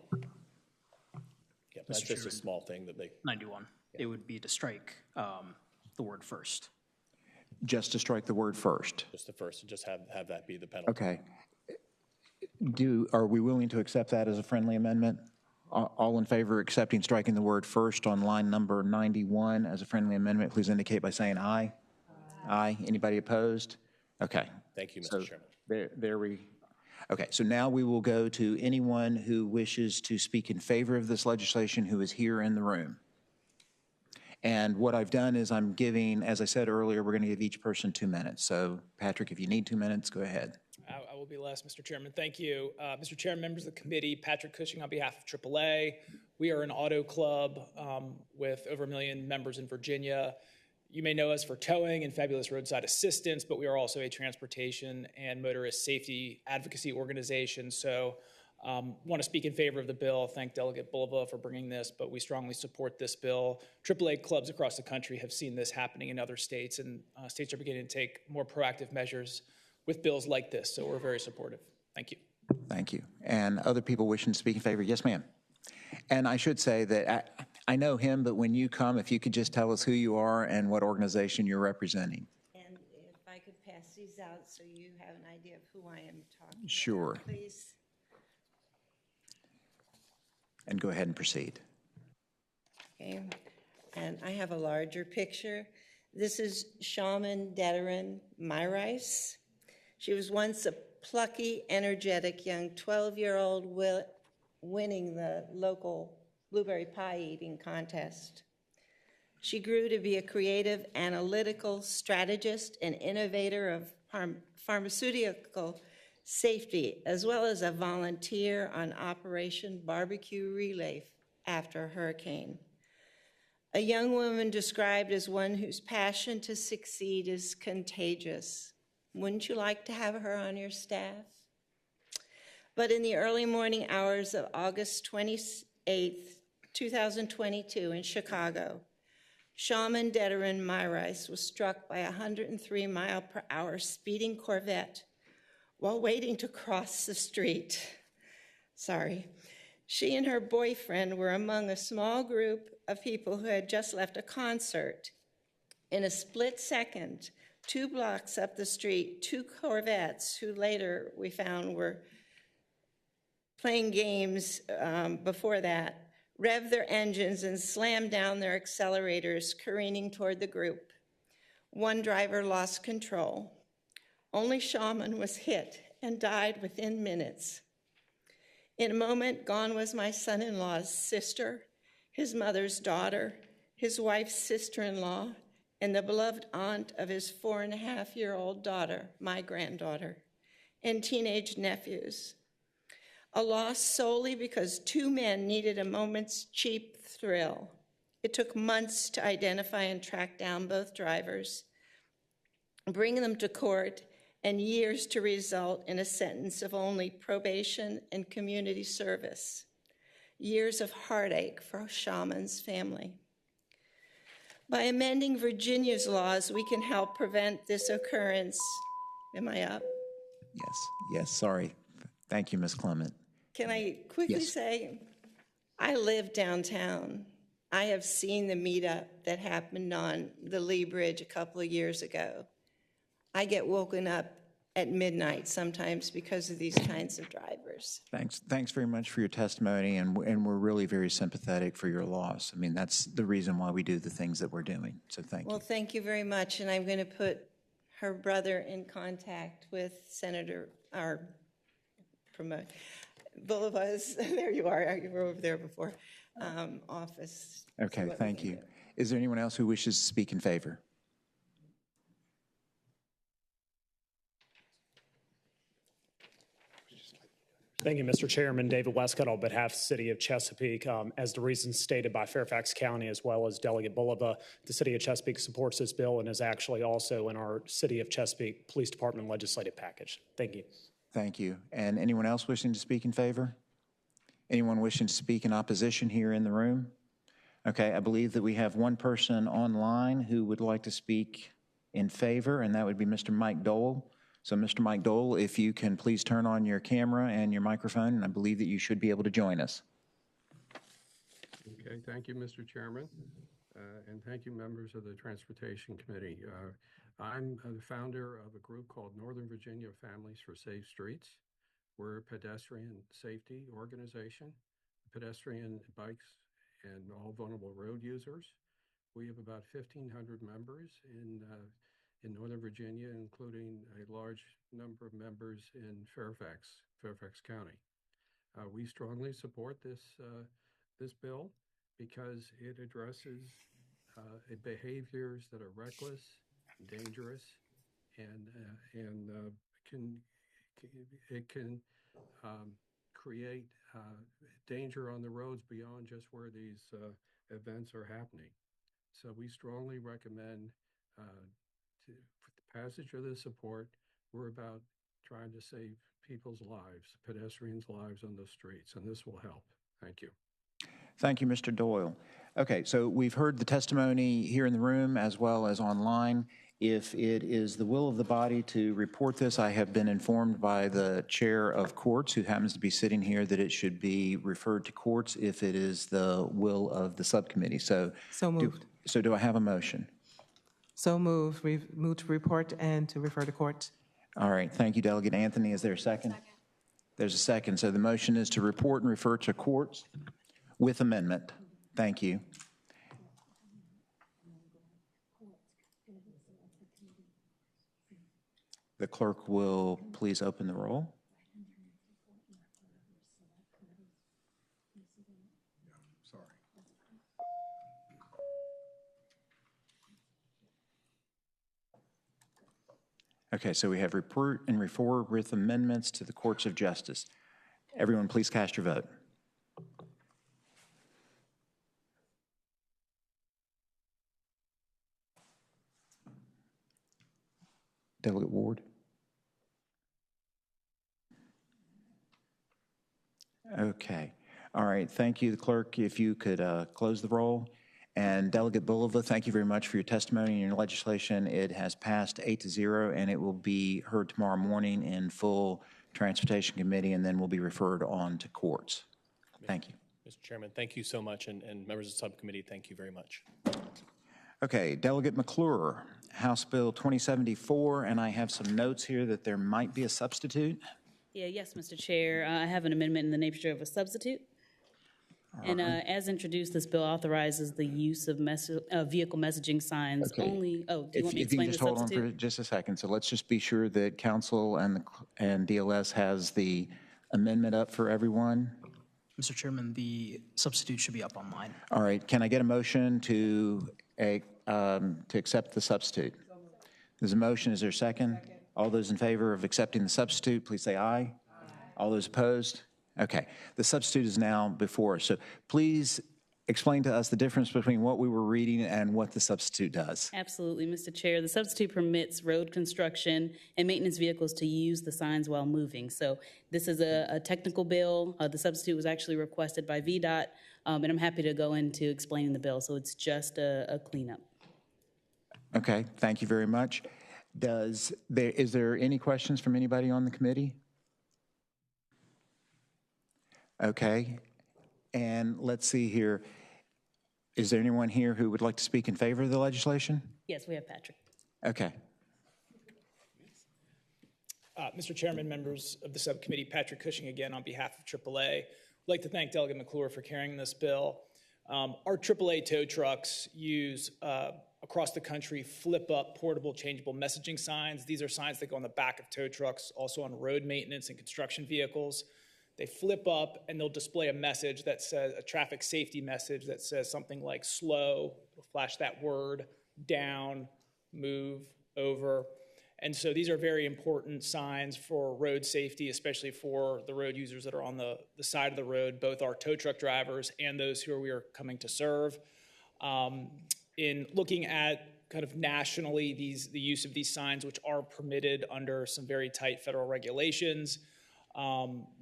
Yeah, that's just a small thing that they... 91. Yeah. It would be to strike the word first. Just to strike the word first? Just the first, and just have that be the penalty. Okay. Are we willing to accept that as a friendly amendment? All in favor of accepting striking the word first on line number 91 as a friendly amendment, please indicate by saying aye. Aye. Anybody opposed? Okay. Thank you, Mr. Chairman. Okay, so now we will go to anyone who wishes to speak in favor of this legislation who is here in the room. And what I've done is I'm giving, as I said earlier, we're going to give each person 2 minutes. So, Patrick, if you need 2 minutes, go ahead. I will be last, Mr. Chairman. Thank you. Mr. Chairman, members of the committee, Patrick Cushing on behalf of AAA. We are an auto club with over 1 million members in Virginia. You may know us for towing and fabulous roadside assistance, but we are also a transportation and motorist safety advocacy organization. So want to speak in favor of the bill. Thank Delegate Bulova for bringing this, but we strongly support this bill. AAA clubs across the country have seen this happening in other states, and states are beginning to take more proactive measures with bills like this, so we're very supportive. Thank you. Thank you. And other people wishing to speak in favor? Yes, ma'am. And I should say that I know him, but when you come, if you could just tell us who you are and what organization you're representing. And if I could pass these out so you have an idea of who I am talking Sure. about, please. And go ahead and proceed. Okay. And I have a larger picture. This is Shaman Dadaran Myrice. She was once a plucky, energetic young 12-year-old winning the local blueberry pie eating contest. She grew to be a creative, analytical strategist and innovator of pharmaceutical safety, as well as a volunteer on Operation Barbecue Relief after a hurricane. A young woman described as one whose passion to succeed is contagious. Wouldn't you like to have her on your staff? But in the early morning hours of August 28th, 2022 in Chicago, Shaman Dadaran Myrice was struck by a 103-mile-per-hour speeding Corvette while waiting to cross the street. Sorry. She and her boyfriend were among a small group of people who had just left a concert. In a split second, 2 blocks up the street, 2 Corvettes, who later we found were playing games before that, revved their engines and slammed down their accelerators, careening toward the group. One driver lost control. Only Shaman was hit and died within minutes. In a moment, gone was my son-in-law's sister, his mother's daughter, his wife's sister-in-law, and the beloved aunt of his 4.5-year-old daughter, my granddaughter, and teenage nephews. A loss solely because 2 men needed a moment's cheap thrill. It took months to identify and track down both drivers, bring them to court, and years to result in a sentence of only probation and community service. Years of heartache for Shaman's family. By amending Virginia's laws, we can help prevent this occurrence. Am I up? Yes, sorry. Thank you, Ms. Clement. Can I quickly Yes. say, I live downtown. I have seen the meetup that happened on the Lee Bridge a couple of years ago. I get woken up at midnight sometimes because of these kinds of drivers. Thanks very much for your testimony, and we're really very sympathetic for your loss. I mean, that's the reason why we do the things that we're doing, so thank you. Well, thank you very much, and I'm going to put her brother in contact with Senator, our promote, Bolivar's, there you are, you were over there before, office. Okay, thank you. Is there anyone else who wishes to speak in favor? Thank you, Mr. Chairman. David Westcott on behalf of the City of Chesapeake. As the reasons stated by Fairfax County as well as Delegate Bulova, the City of Chesapeake supports this bill and is actually also in our City of Chesapeake Police Department legislative package. Thank you. Thank you. And anyone else wishing to speak in favor? Anyone wishing to speak in opposition here in the room? Okay, I believe that we have one person online who would like to speak in favor, and that would be Mr. Mike Dole. So, Mr. Mike Dole, if you can please turn on your camera and your microphone, and I believe that you should be able to join us. Okay, thank you, Mr. Chairman, and thank you, members of the Transportation Committee. I'm the founder of a group called Northern Virginia Families for Safe Streets. We're a pedestrian safety organization, pedestrian bikes and all vulnerable road users. We have about 1,500 members in Northern Virginia, including a large number of members in Fairfax County. We strongly support this bill because it addresses behaviors that are reckless, dangerous, and can create danger on the roads beyond just where these events are happening. So we strongly recommend for the passage of this support. We're about trying to save people's lives, pedestrians' lives on the streets, and this will help. Thank you. Thank you, Mr. Doyle. Okay, so we've heard the testimony here in the room as well as online. If it is the will of the body to report this, I have been informed by the chair of courts, who happens to be sitting here, that it should be referred to courts if it is the will of the subcommittee. So moved. Do I have a motion? So moved. We've moved to report and to refer to court. All right, thank you, Delegate Anthony. Is there a second? Second. There's a second. So the motion is to report and refer to courts with amendment. Thank you. The clerk will please open the roll. Sorry. Okay, so we have report and refer with amendments to the courts of justice. Everyone, please cast your vote. Delegate Ward. Okay. All right. Thank you, the clerk. If you could close the roll. And Delegate Bulova, thank you very much for your testimony and your legislation. It has passed 8-0, and it will be heard tomorrow morning in full Transportation Committee, and then will be referred on to courts. Thank you. Mr. Chairman, thank you so much, and members of the subcommittee, thank you very much. Okay, Delegate McClure, House Bill 2074, and I have some notes here that there might be a substitute. Yes, Mr. Chair. I have an amendment in the nature of a substitute. And as introduced, this bill authorizes the use of vehicle messaging signs only. Oh, do you want me to explain the substitute? If you can just hold on for just a second. So let's just be sure that Council and DLS has the amendment up for everyone. Mr. Chairman, the substitute should be up online. All right. Can I get a motion to accept the substitute? There's a motion. Is there a second? All those in favor of accepting the substitute, please say aye. All those opposed? Okay. The substitute is now before us. So please explain to us the difference between what we were reading and what the substitute does. Absolutely, Mr. Chair. The substitute permits road construction and maintenance vehicles to use the signs while moving. So this is a technical bill. The substitute was actually requested by VDOT, and I'm happy to go into explaining the bill. So it's just a cleanup. Okay. Thank you very much. Is there any questions from anybody on the committee? Okay. And let's see here. Is there anyone here who would like to speak in favor of the legislation? Yes, we have Patrick. Okay. Mr. Chairman, members of the subcommittee, Patrick Cushing again on behalf of AAA. I'd like to thank Delegate McClure for carrying this bill. Our AAA tow trucks use across the country flip up portable changeable messaging signs. These are signs that go on the back of tow trucks, also on road maintenance and construction vehicles. They flip up and they'll display a message that says, a traffic safety message that says something like slow, it'll flash that word, down, move, over. And so these are very important signs for road safety, especially for the road users that are on the side of the road, both our tow truck drivers and those who we are coming to serve. In looking at kind of nationally the use of these signs, which are permitted under some very tight federal regulations,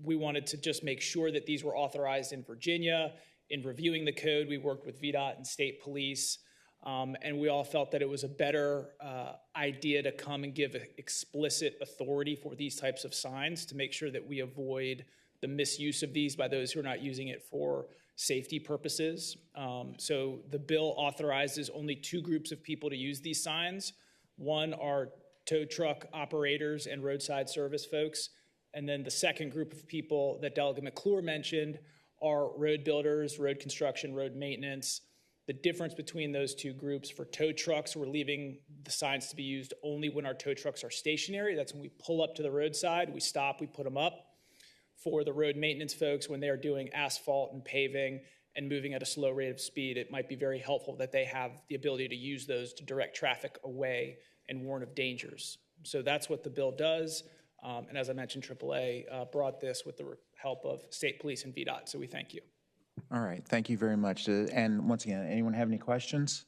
we wanted to just make sure that these were authorized in Virginia. In reviewing the code, we worked with VDOT and state police, and we all felt that it was a better idea to come and give explicit authority for these types of signs to make sure that we avoid the misuse of these by those who are not using it for safety purposes. So the bill authorizes only two groups of people to use these signs. One are tow truck operators and roadside service folks. And then the second group of people that Delegate McClure mentioned are road builders, road construction, road maintenance. The difference between those two groups, for tow trucks, we're leaving the signs to be used only when our tow trucks are stationary. That's when we pull up to the roadside, we stop, we put them up. For the road maintenance folks, when they are doing asphalt and paving and moving at a slow rate of speed, it might be very helpful that they have the ability to use those to direct traffic away and warn of dangers. So that's what the bill does. And as I mentioned, AAA brought this with the help of state police and VDOT, so we thank you. All right, thank you very much. And once again, anyone have any questions?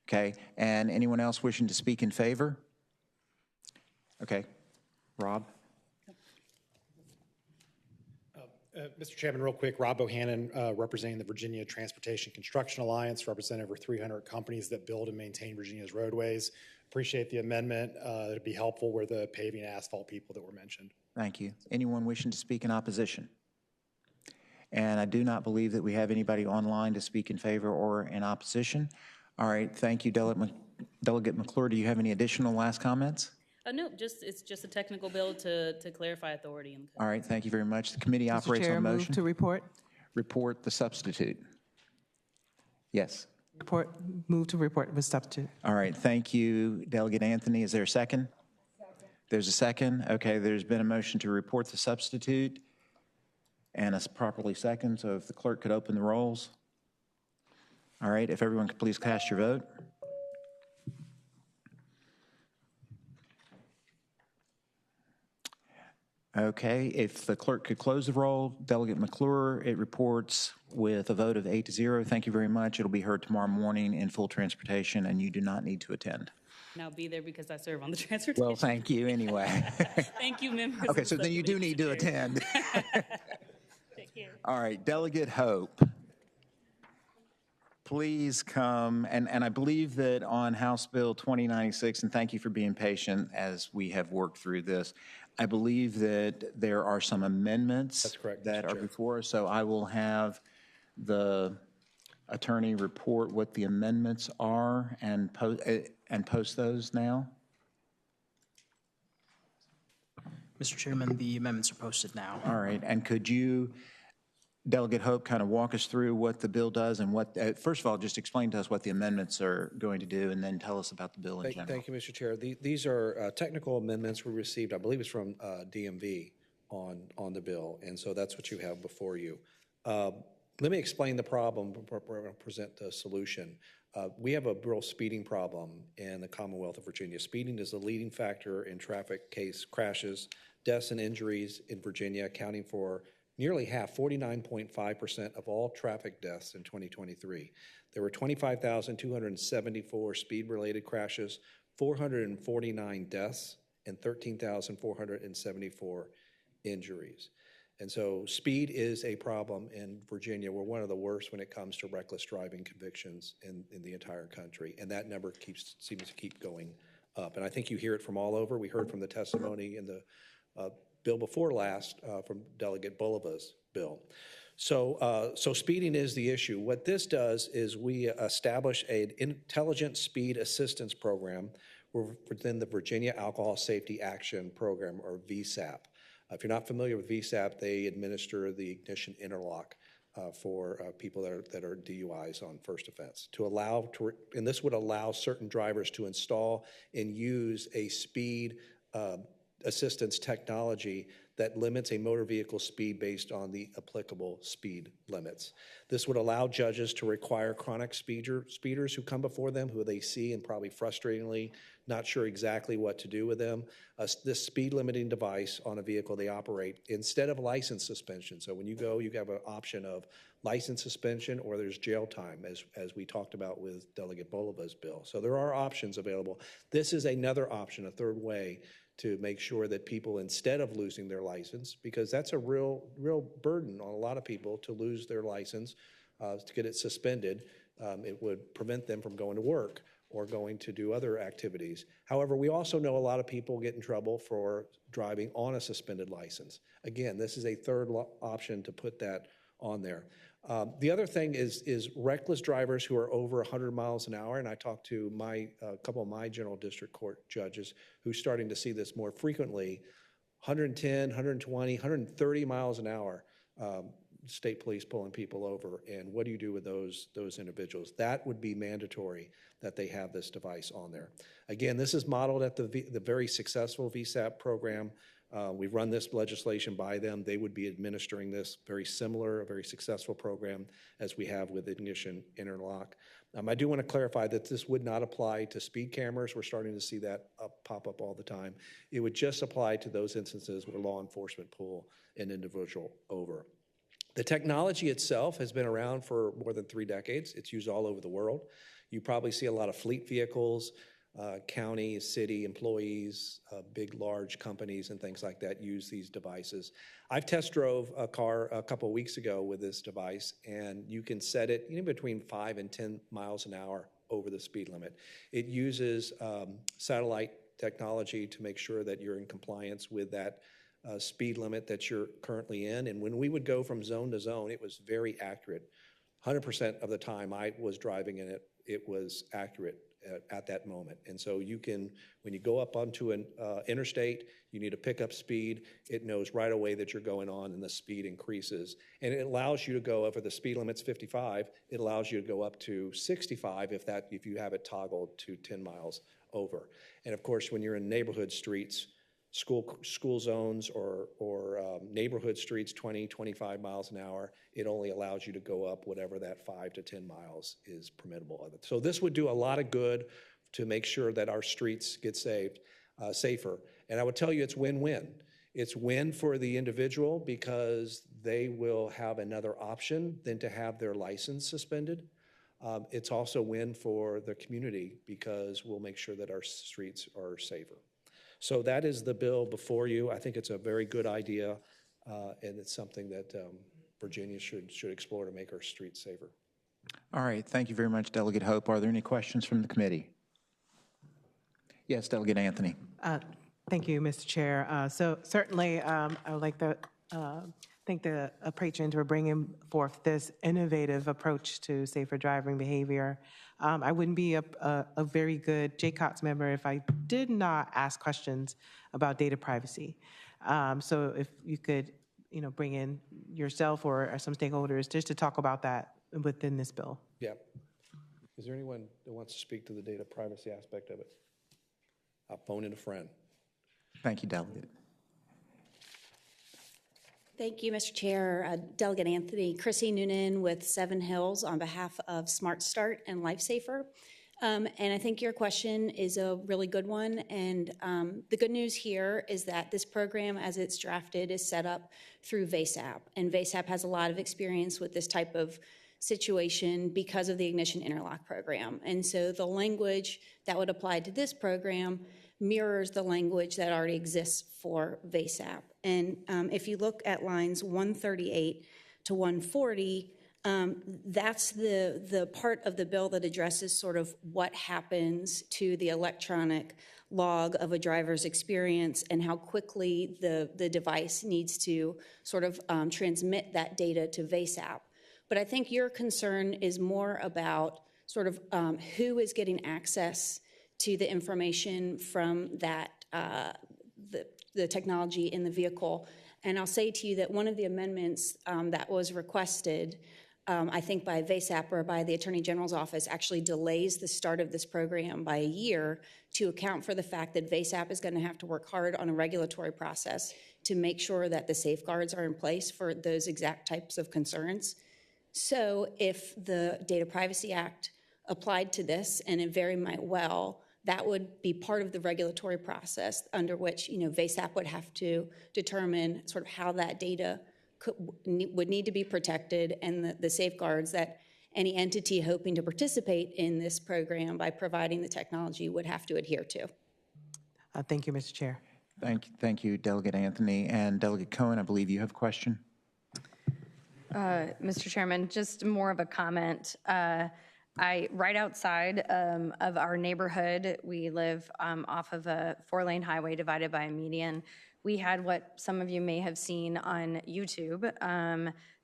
Okay, and anyone else wishing to speak in favor? Okay, Rob? Mr. Chairman, real quick, Rob Bohannon, representing the Virginia Transportation Construction Alliance, represent over 300 companies that build and maintain Virginia's roadways. Appreciate the amendment. It'd be helpful where the paving and asphalt people that were mentioned. Thank you. Anyone wishing to speak in opposition? And I do not believe that we have anybody online to speak in favor or in opposition. All right, thank you, Delegate McClure. Do you have any additional last comments? No, it's just a technical bill to clarify authority. All right, thank you very much. The committee operates on motion. Move to report. Report the substitute. Yes. Move to report with substitute. All right, thank you, Delegate Anthony. Is there a second? There's a second. Okay, there's been a motion to report the substitute, and it's properly second, so if the clerk could open the rolls. All right, if everyone could please cast your vote. Okay, if the clerk could close the roll. Delegate McClure, it reports with a vote of 8-0. Thank you very much. It'll be heard tomorrow morning in full transportation, and you do not need to attend. And I'll be there because I serve on the transportation. Well, thank you anyway. Thank you, members. Okay, so then you do need to attend. Take care. All right, Delegate Hope, please come. And I believe that on House Bill 2096, and thank you for being patient as we have worked through this, I believe that there are some amendments That's correct, that Mr. are Chair. before us, so I will have the attorney report what the amendments are and post those now. Mr. Chairman, the amendments are posted now. All right, and could you, Delegate Hope, kind of walk us through what the bill does and what, first of all, just explain to us what the amendments are going to do, and then tell us about the bill in general. Thank you, Mr. Chair. These are technical amendments we received, I believe it's from DMV on the bill, and so that's what you have before you. Let me explain the problem before I present the solution. We have a real speeding problem in the Commonwealth of Virginia. Speeding is the leading factor in traffic case crashes, deaths and injuries in Virginia, accounting for nearly half, 49.5% of all traffic deaths in 2023. There were 25,274 speed-related crashes, 449 deaths, and 13,474 injuries. And so speed is a problem in Virginia. We're one of the worst when it comes to reckless driving convictions in the entire country. And that number seems to keep going up. And I think you hear it from all over. We heard from the testimony in the bill before last from Delegate Bulova's bill. So speeding is the issue. What this does is we establish an intelligent speed assistance program within the Virginia Alcohol Safety Action Program, or VSAP. If you're not familiar with VSAP, they administer the ignition interlock for people that are DUIs on first offense. And this would allow certain drivers to install and use a speed assistance technology that limits a motor vehicle speed based on the applicable speed limits. This would allow judges to require chronic speeders who come before them, who they see and probably frustratingly not sure exactly what to do with them, this speed limiting device on a vehicle they operate instead of license suspension. So when you go, you have an option of license suspension or there's jail time, as we talked about with Delegate Boliva's bill. So there are options available. This is another option, a third way to make sure that people, instead of losing their license, because that's a real burden on a lot of people to lose their license, to get it suspended, it would prevent them from going to work or going to do other activities. However, we also know a lot of people get in trouble for driving on a suspended license. Again, this is a third option to put that on there. The other thing is reckless drivers who are over 100 miles an hour, and I talked to a couple of my general district court judges who's starting to see this more frequently, 110, 120, 130 miles an hour, state police pulling people over, and what do you do with those individuals? That would be mandatory that they have this device on there. Again, this is modeled at the very successful VSAP program. We've run this legislation by them. They would be administering this very similar, a very successful program as we have with Ignition Interlock. I do want to clarify that this would not apply to speed cameras. We're starting to see that pop up all the time. It would just apply to those instances where law enforcement pull an individual over. The technology itself has been around for more than 3 decades. It's used all over the world. You probably see a lot of fleet vehicles, county, city employees, big, large companies and things like that use these devices. I've test drove a car a couple of weeks ago with this device, and you can set it between 5 and 10 miles an hour over the speed limit. It uses satellite technology to make sure that you're in compliance with that speed limit that you're currently in. And when we would go from zone to zone, it was very accurate. 100% of the time I was driving in it, it was accurate at that moment. And so you can, when you go up onto an interstate, you need to pick up speed. It knows right away that you're going on and the speed increases. And it allows you to go over the speed limit's 55. It allows you to go up to 65 if you have it toggled to 10 miles over. And of course, when you're in neighborhood streets, school zones or neighborhood streets, 20, 25 miles an hour, it only allows you to go up whatever that 5 to 10 miles is permissible of it. So this would do a lot of good to make sure that our streets get safer. And I would tell you it's win-win. It's win for the individual because they will have another option than to have their license suspended. It's also win for the community because we'll make sure that our streets are safer. So that is the bill before you. I think it's a very good idea, and it's something that Virginia should explore to make our streets safer. All right, thank you very much, Delegate Hope. Are there any questions from the committee? Yes, Delegate Anthony. Thank you, Mr. Chair. So certainly, I would like to thank the patrons for bringing forth this innovative approach to safer driving behavior. I wouldn't be a very good JCOTS member if I did not ask questions about data privacy. So if you could, bring in yourself or some stakeholders just to talk about that within this bill. Yeah. Is there anyone that wants to speak to the data privacy aspect of it? I'll phone in a friend. Thank you, Delegate. Thank you, Mr. Chair. Delegate Anthony, Chrissy Noonan with Seven Hills on behalf of Smart Start and LifeSafer. And I think your question is a really good one. And the good news here is that this program, as it's drafted, is set up through VSAP. And VSAP has a lot of experience with this type of situation because of the Ignition Interlock program. And so the language that would apply to this program mirrors the language that already exists for VSAP. And if you look at lines 138 to 140, that's the part of the bill that addresses sort of what happens to the electronic log of a driver's experience and how quickly the device needs to sort of transmit that data to VSAP. But I think your concern is more about sort of who is getting access to the information from that the technology in the vehicle. And I'll say to you that one of the amendments that was requested, I think by VASAP or by the Attorney General's office, actually delays the start of this program by a year to account for the fact that VASAP is going to have to work hard on a regulatory process to make sure that the safeguards are in place for those exact types of concerns. So if the Data Privacy Act applied to this, and it very might well, that would be part of the regulatory process under which, VASAP would have to determine sort of how that data would need to be protected and the safeguards that any entity hoping to participate in this program by providing the technology would have to adhere to. Thank you, Mr. Chair. Thank you, Delegate Anthony. And Delegate Cohen, I believe you have a question. Mr. Chairman, just more of a comment. Right outside of our neighborhood, we live off of a 4-lane highway divided by a median. We had what some of you may have seen on YouTube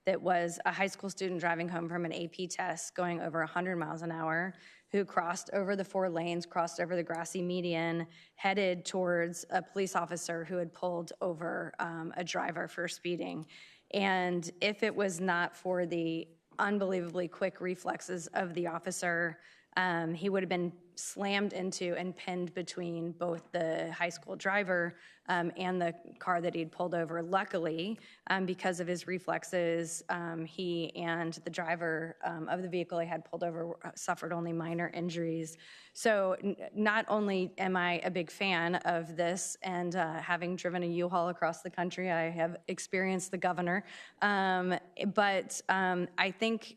that was a high school student driving home from an AP test going over 100 miles an hour who crossed over the 4 lanes, crossed over the grassy median, headed towards a police officer who had pulled over a driver for speeding. And if it was not for the unbelievably quick reflexes of the officer, he would have been slammed into and pinned between both the high school driver and the car that he'd pulled over. Luckily, because of his reflexes, he and the driver of the vehicle he had pulled over suffered only minor injuries. So not only am I a big fan of this, and having driven a U-Haul across the country, I have experienced the governor, but I think,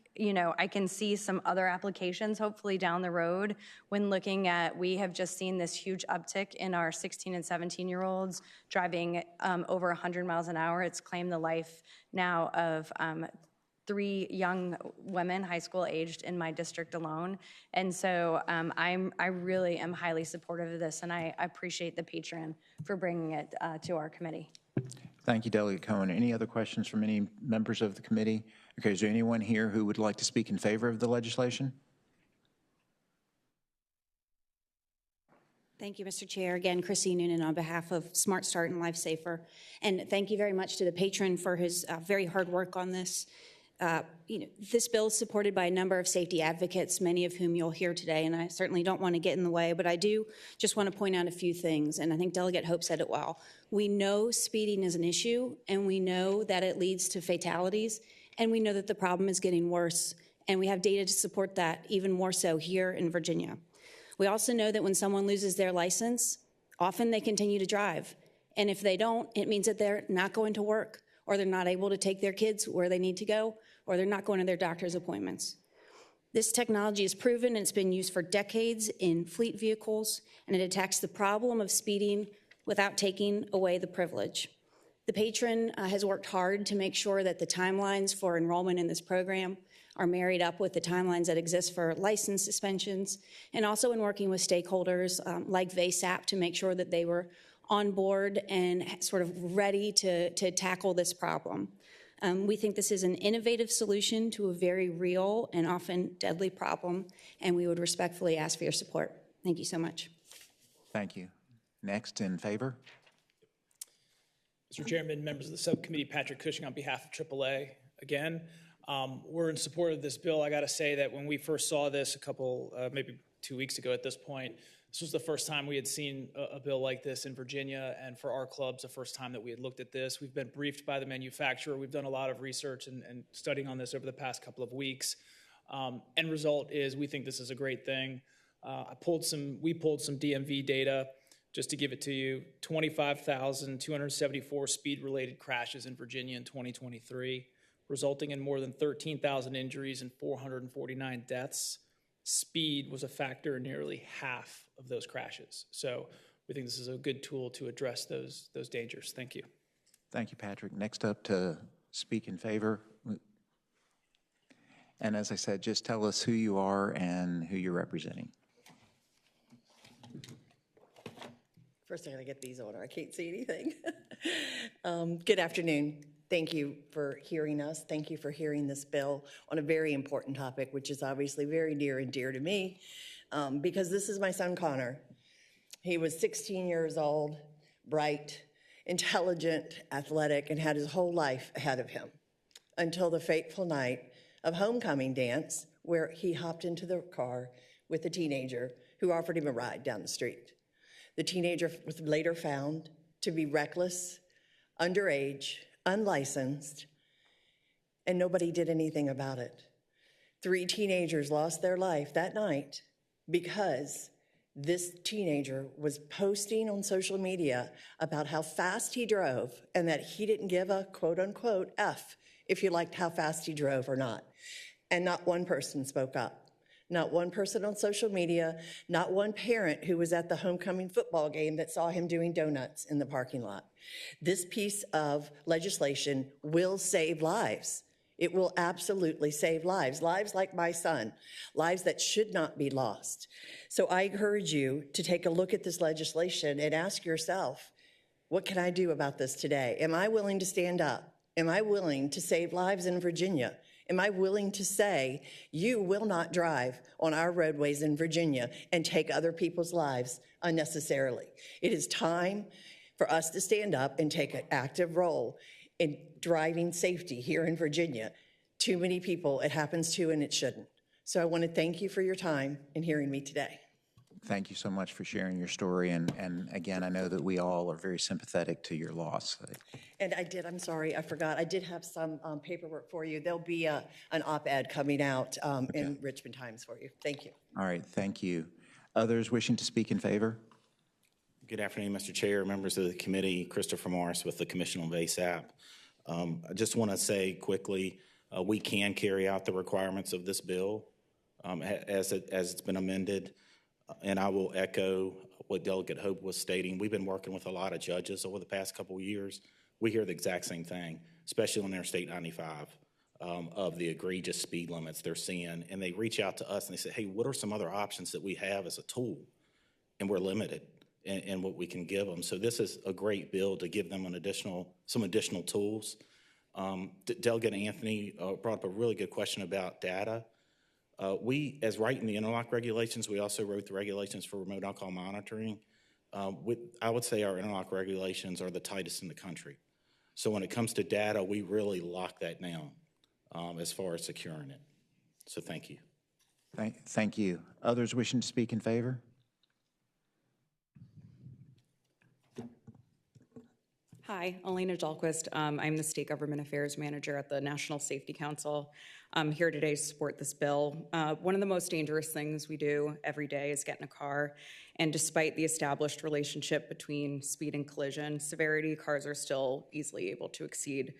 I can see some other applications hopefully down the road when looking at, we have just seen this huge uptick in our 16 and 17-year-olds driving over 100 miles an hour. It's claimed the life now of 3 young women, high school aged, in my district alone. And so I really am highly supportive of this, and I appreciate the patron for bringing it to our committee. Thank you, Delegate Cohen. Any other questions from any members of the committee? Okay, is there anyone here who would like to speak in favor of the legislation? Thank you, Mr. Chair. Again, Chrissy Noonan on behalf of Smart Start and Life Safer. And thank you very much to the patron for his very hard work on this. This bill is supported by a number of safety advocates, many of whom you'll hear today, and I certainly don't want to get in the way, but I do just want to point out a few things, and I think Delegate Hope said it well. We know speeding is an issue, and we know that it leads to fatalities, and we know that the problem is getting worse, and we have data to support that even more so here in Virginia. We also know that when someone loses their license, often they continue to drive, and if they don't, it means that they're not going to work, or they're not able to take their kids where they need to go, or they're not going to their doctor's appointments. This technology is proven, and it's been used for decades in fleet vehicles, and it attacks the problem of speeding without taking away the privilege. The patron has worked hard to make sure that the timelines for enrollment in this program are married up with the timelines that exist for license suspensions, and also in working with stakeholders like VASAP to make sure that they were on board and sort of ready to tackle this problem. We think this is an innovative solution to a very real and often deadly problem, and we would respectfully ask for your support. Thank you so much. Thank you. Next, in favor? Mr. Chairman, members of the subcommittee, Patrick Cushing on behalf of AAA. Again, we're in support of this bill. I got to say that when we first saw this maybe 2 weeks ago at this point, this was the first time we had seen a bill like this in Virginia, and for our clubs, the first time that we had looked at this. We've been briefed by the manufacturer. We've done a lot of research and studying on this over the past couple of weeks. End result is we think this is a great thing. We pulled some DMV data just to give it to you. 25,274 speed-related crashes in Virginia in 2023, resulting in more than 13,000 injuries and 449 deaths. Speed was a factor in nearly half of those crashes. So we think this is a good tool to address those dangers. Thank you. Thank you, Patrick. Next up to speak in favor. And as I said, just tell us who you are and who you're representing. First, I gotta get these order. I can't see anything. Good afternoon. Thank you for hearing us. Thank you for hearing this bill on a very important topic, which is obviously very near and dear to me, because this is my son, Connor. He was 16 years old, bright, intelligent, athletic, and had his whole life ahead of him until the fateful night of homecoming dance, where he hopped into the car with a teenager who offered him a ride down the street. The teenager was later found to be reckless, underage, unlicensed, and nobody did anything about it. 3 teenagers lost their life that night because this teenager was posting on social media about how fast he drove and that he didn't give a quote unquote F if you liked how fast he drove or not. And not one person spoke up. Not one person on social media, not one parent who was at the homecoming football game that saw him doing donuts in the parking lot. This piece of legislation will save lives. It will absolutely save lives, lives like my son, lives that should not be lost. So I encourage you to take a look at this legislation and ask yourself, what can I do about this today? Am I willing to stand up? Am I willing to save lives in Virginia? Am I willing to say, you will not drive on our roadways in Virginia and take other people's lives unnecessarily? It is time for us to stand up and take an active role in driving safety here in Virginia. Too many people it happens to, and it shouldn't. So I want to thank you for your time in hearing me today. Thank you so much for sharing your story. And again, I know that we all are very sympathetic to your loss. And I'm sorry, I forgot. I did have some paperwork for you. There'll be an op-ed coming out in Richmond Times for you. Thank you. All right, thank you. Others wishing to speak in favor? Good afternoon, Mr. Chair, members of the committee. Christopher Morris with the Commission on VASAP. I just want to say quickly, we can carry out the requirements of this bill as it's been amended. And I will echo what Delegate Hope was stating. We've been working with a lot of judges over the past couple of years. We hear the exact same thing, especially on Interstate 95, of the egregious speed limits they're seeing. And they reach out to us and they say, hey, what are some other options that we have as a tool? And we're limited in what we can give them. So this is a great bill to give them some additional tools. Delegate Anthony brought up a really good question about data. We, as writing the interlock regulations, we also wrote the regulations for remote alcohol monitoring. I would say our interlock regulations are the tightest in the country. So when it comes to data, we really lock that down as far as securing it. So thank you. Thank you. Others wishing to speak in favor? Hi, Elena Dahlquist. I'm the State Government Affairs Manager at the National Safety Council. I'm here today to support this bill. One of the most dangerous things we do every day is get in a car, and despite the established relationship between speed and collision severity, cars are still easily able to exceed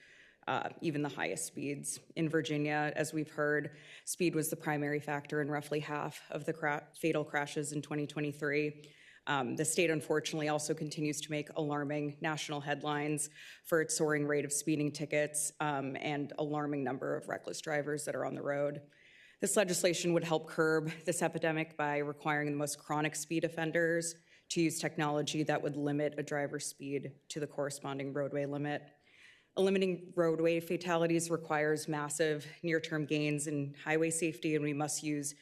even the highest speeds. In Virginia, as we've heard, speed was the primary factor in roughly half of the fatal crashes in 2023. The state, unfortunately, also continues to make alarming national headlines for its soaring rate of speeding tickets and alarming number of reckless drivers that are on the road. This legislation would help curb this epidemic by requiring the most chronic speed offenders to use technology that would limit a driver's speed to the corresponding roadway limit. Eliminating roadway fatalities requires massive near-term gains in highway safety, and we must use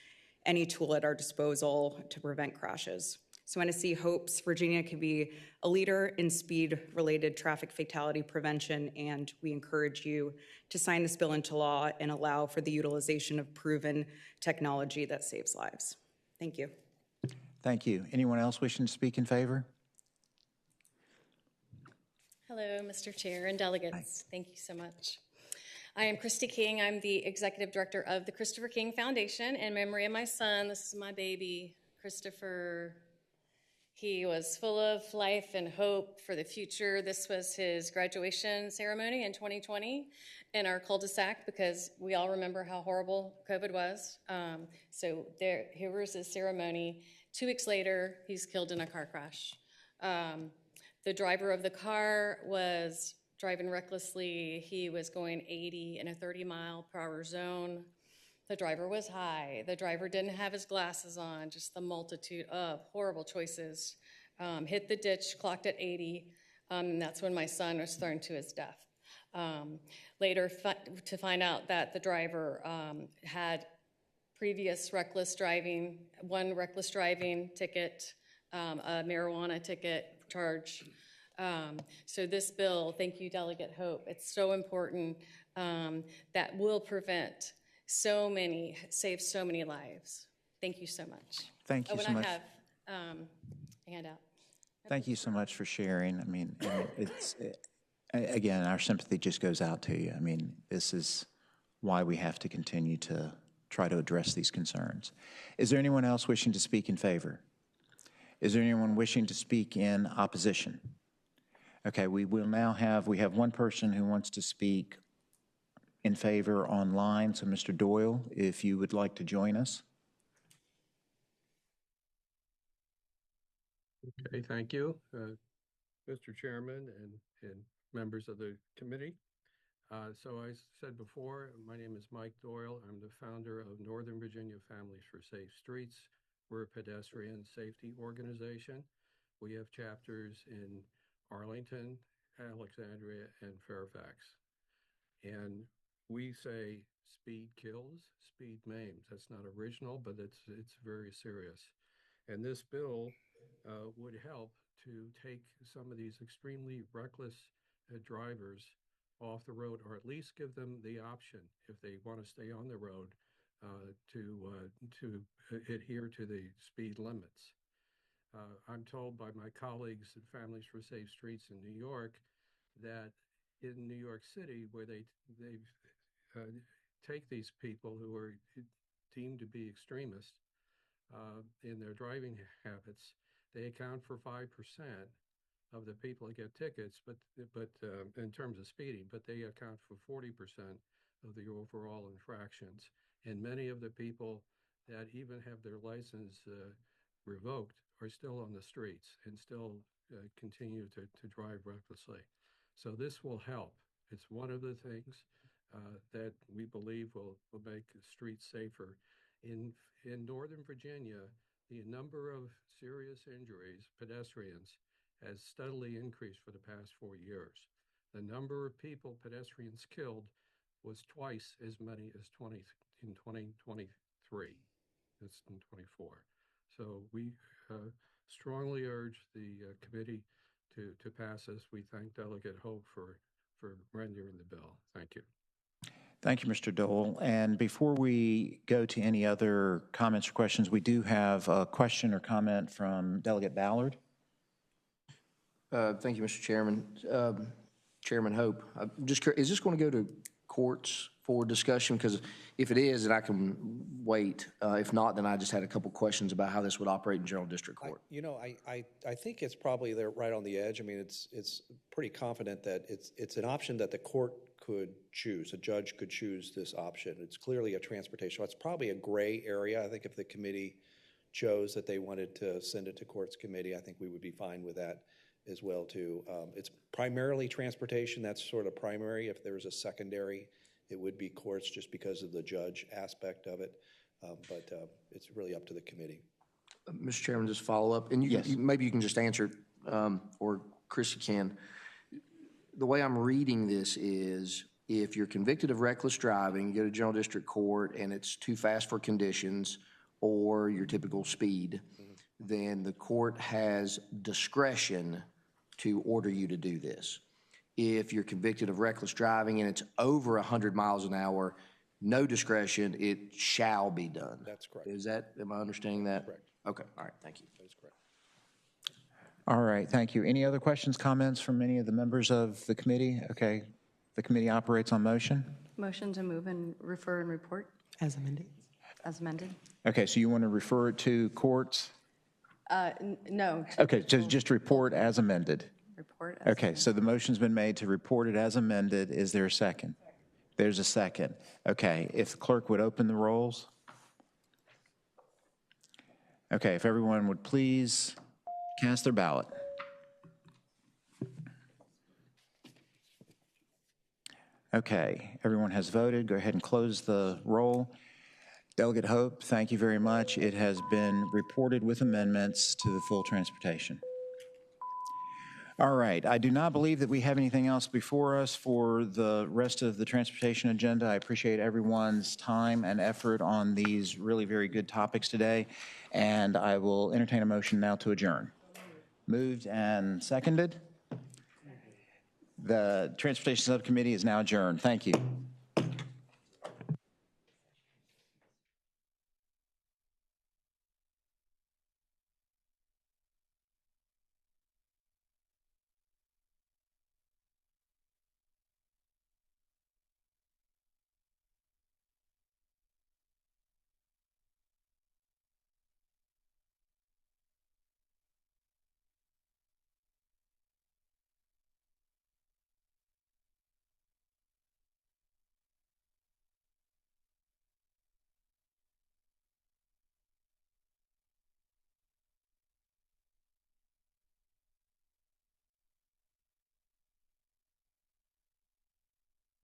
any tool at our disposal to prevent crashes. So NSC hopes Virginia can be a leader in speed-related traffic fatality prevention, and we encourage you to sign this bill into law and allow for the utilization of proven technology that saves lives. Thank you. Thank you. Anyone else wishing to speak in favor? Hello, Mr. Chair and delegates. Hi. Thank you so much. I am Christy King. I'm the Executive Director of the Christopher King Foundation in memory of my son. This is my baby, Christopher. He was full of life and hope for the future. This was his graduation ceremony in 2020 in our cul-de-sac, because we all remember how horrible COVID was. Here was his ceremony. 2 weeks later, he's killed in a car crash. The driver of the car was driving recklessly. He was going 80 in a 30-mile-per-hour zone. The driver was high. The driver didn't have his glasses on, just the multitude of horrible choices. Hit the ditch, clocked at 80, and that's when my son was thrown to his death. Later, to find out that the driver had previous reckless driving, 1 reckless driving ticket, a marijuana ticket charge, So this bill, thank you, Delegate Hope, it's so important that will save so many lives. Thank you so much. Thank you so much. I have a handout. Thank you so much for sharing. I mean, again, our sympathy just goes out to you. I mean, this is why we have to continue to try to address these concerns. Is there anyone else wishing to speak in favor? Is there anyone wishing to speak in opposition? Okay, we have one person who wants to speak in favor online. So Mr. Doyle, if you would like to join us. Okay, thank you, Mr. Chairman and members of the committee. So I said before, my name is Mike Doyle. I'm the founder of Northern Virginia Families for Safe Streets. We're a pedestrian safety organization. We have chapters in Arlington, Alexandria, and Fairfax. And we say speed kills, speed maims. That's not original, but it's very serious. And this bill would help to take some of these extremely reckless drivers off the road, or at least give them the option, if they want to stay on the road, to adhere to the speed limits. I'm told by my colleagues at Families for Safe Streets in New York that in New York City, where they take these people who are deemed to be extremists in their driving habits, they account for 5% of the people that get tickets, but in terms of speeding, but they account for 40% of the overall infractions. And many of the people that even have their license revoked are still on the streets and still continue to drive recklessly. So this will help. It's one of the things that we believe will make the streets safer. In Northern Virginia, the number of serious injuries, pedestrians, has steadily increased for the past 4 years. The number of people pedestrians killed was twice as many as in 2023. It's in 24. So we strongly urge the committee to pass this. We thank Delegate Hope for rendering the bill. Thank you. Thank you, Mr. Dole. And before we go to any other comments or questions, we do have a question or comment from Delegate Ballard. Thank you, Mr. Chairman. Chairman Hope, I'm just curious, is this going to go to courts for discussion? Because if it is, then I can wait. If not, then I just had a couple questions about how this would operate in General District Court. I think it's probably there right on the edge. I mean, it's pretty confident that it's an option that the court could choose. A judge could choose this option. It's clearly a transportation. So it's probably a gray area. I think if the committee chose that they wanted to send it to courts committee, I think we would be fine with that as well too. It's primarily transportation. That's sort of primary. If there was a secondary, it would be courts just because of the judge aspect of it. But it's really up to the committee. Mr. Chairman, just follow up. And maybe you can just answer, or Chris can. The way I'm reading this is if you're convicted of reckless driving, you go to General District Court and it's too fast for conditions or your typical speed, then the court has discretion to order you to do this. If you're convicted of reckless driving and it's over 100 miles an hour, no discretion, it shall be done. That's correct. Am I understanding that? Correct. Okay, all right, thank you. That is correct. All right, thank you. Any other questions, comments from any of the members of the committee? Okay, the committee operates on motion. Motion to move and refer and report As amended. as amended? Okay, so you want to refer it to courts? No. Okay, just report as amended. Report as Okay, so the motion's been made to report it as amended. Is there a second? There's a second. Okay, if the clerk would open the rolls. Okay, if everyone would please cast their ballot. Okay, everyone has voted. Go ahead and close the roll. Delegate Hope, thank you very much. It has been reported with amendments to the full transportation. All right, I do not believe that we have anything else before us for the rest of the transportation agenda. I appreciate everyone's time and effort on these really very good topics today, and I will entertain a motion now to adjourn. Moved and seconded. The Transportation Subcommittee is now adjourned. Thank you.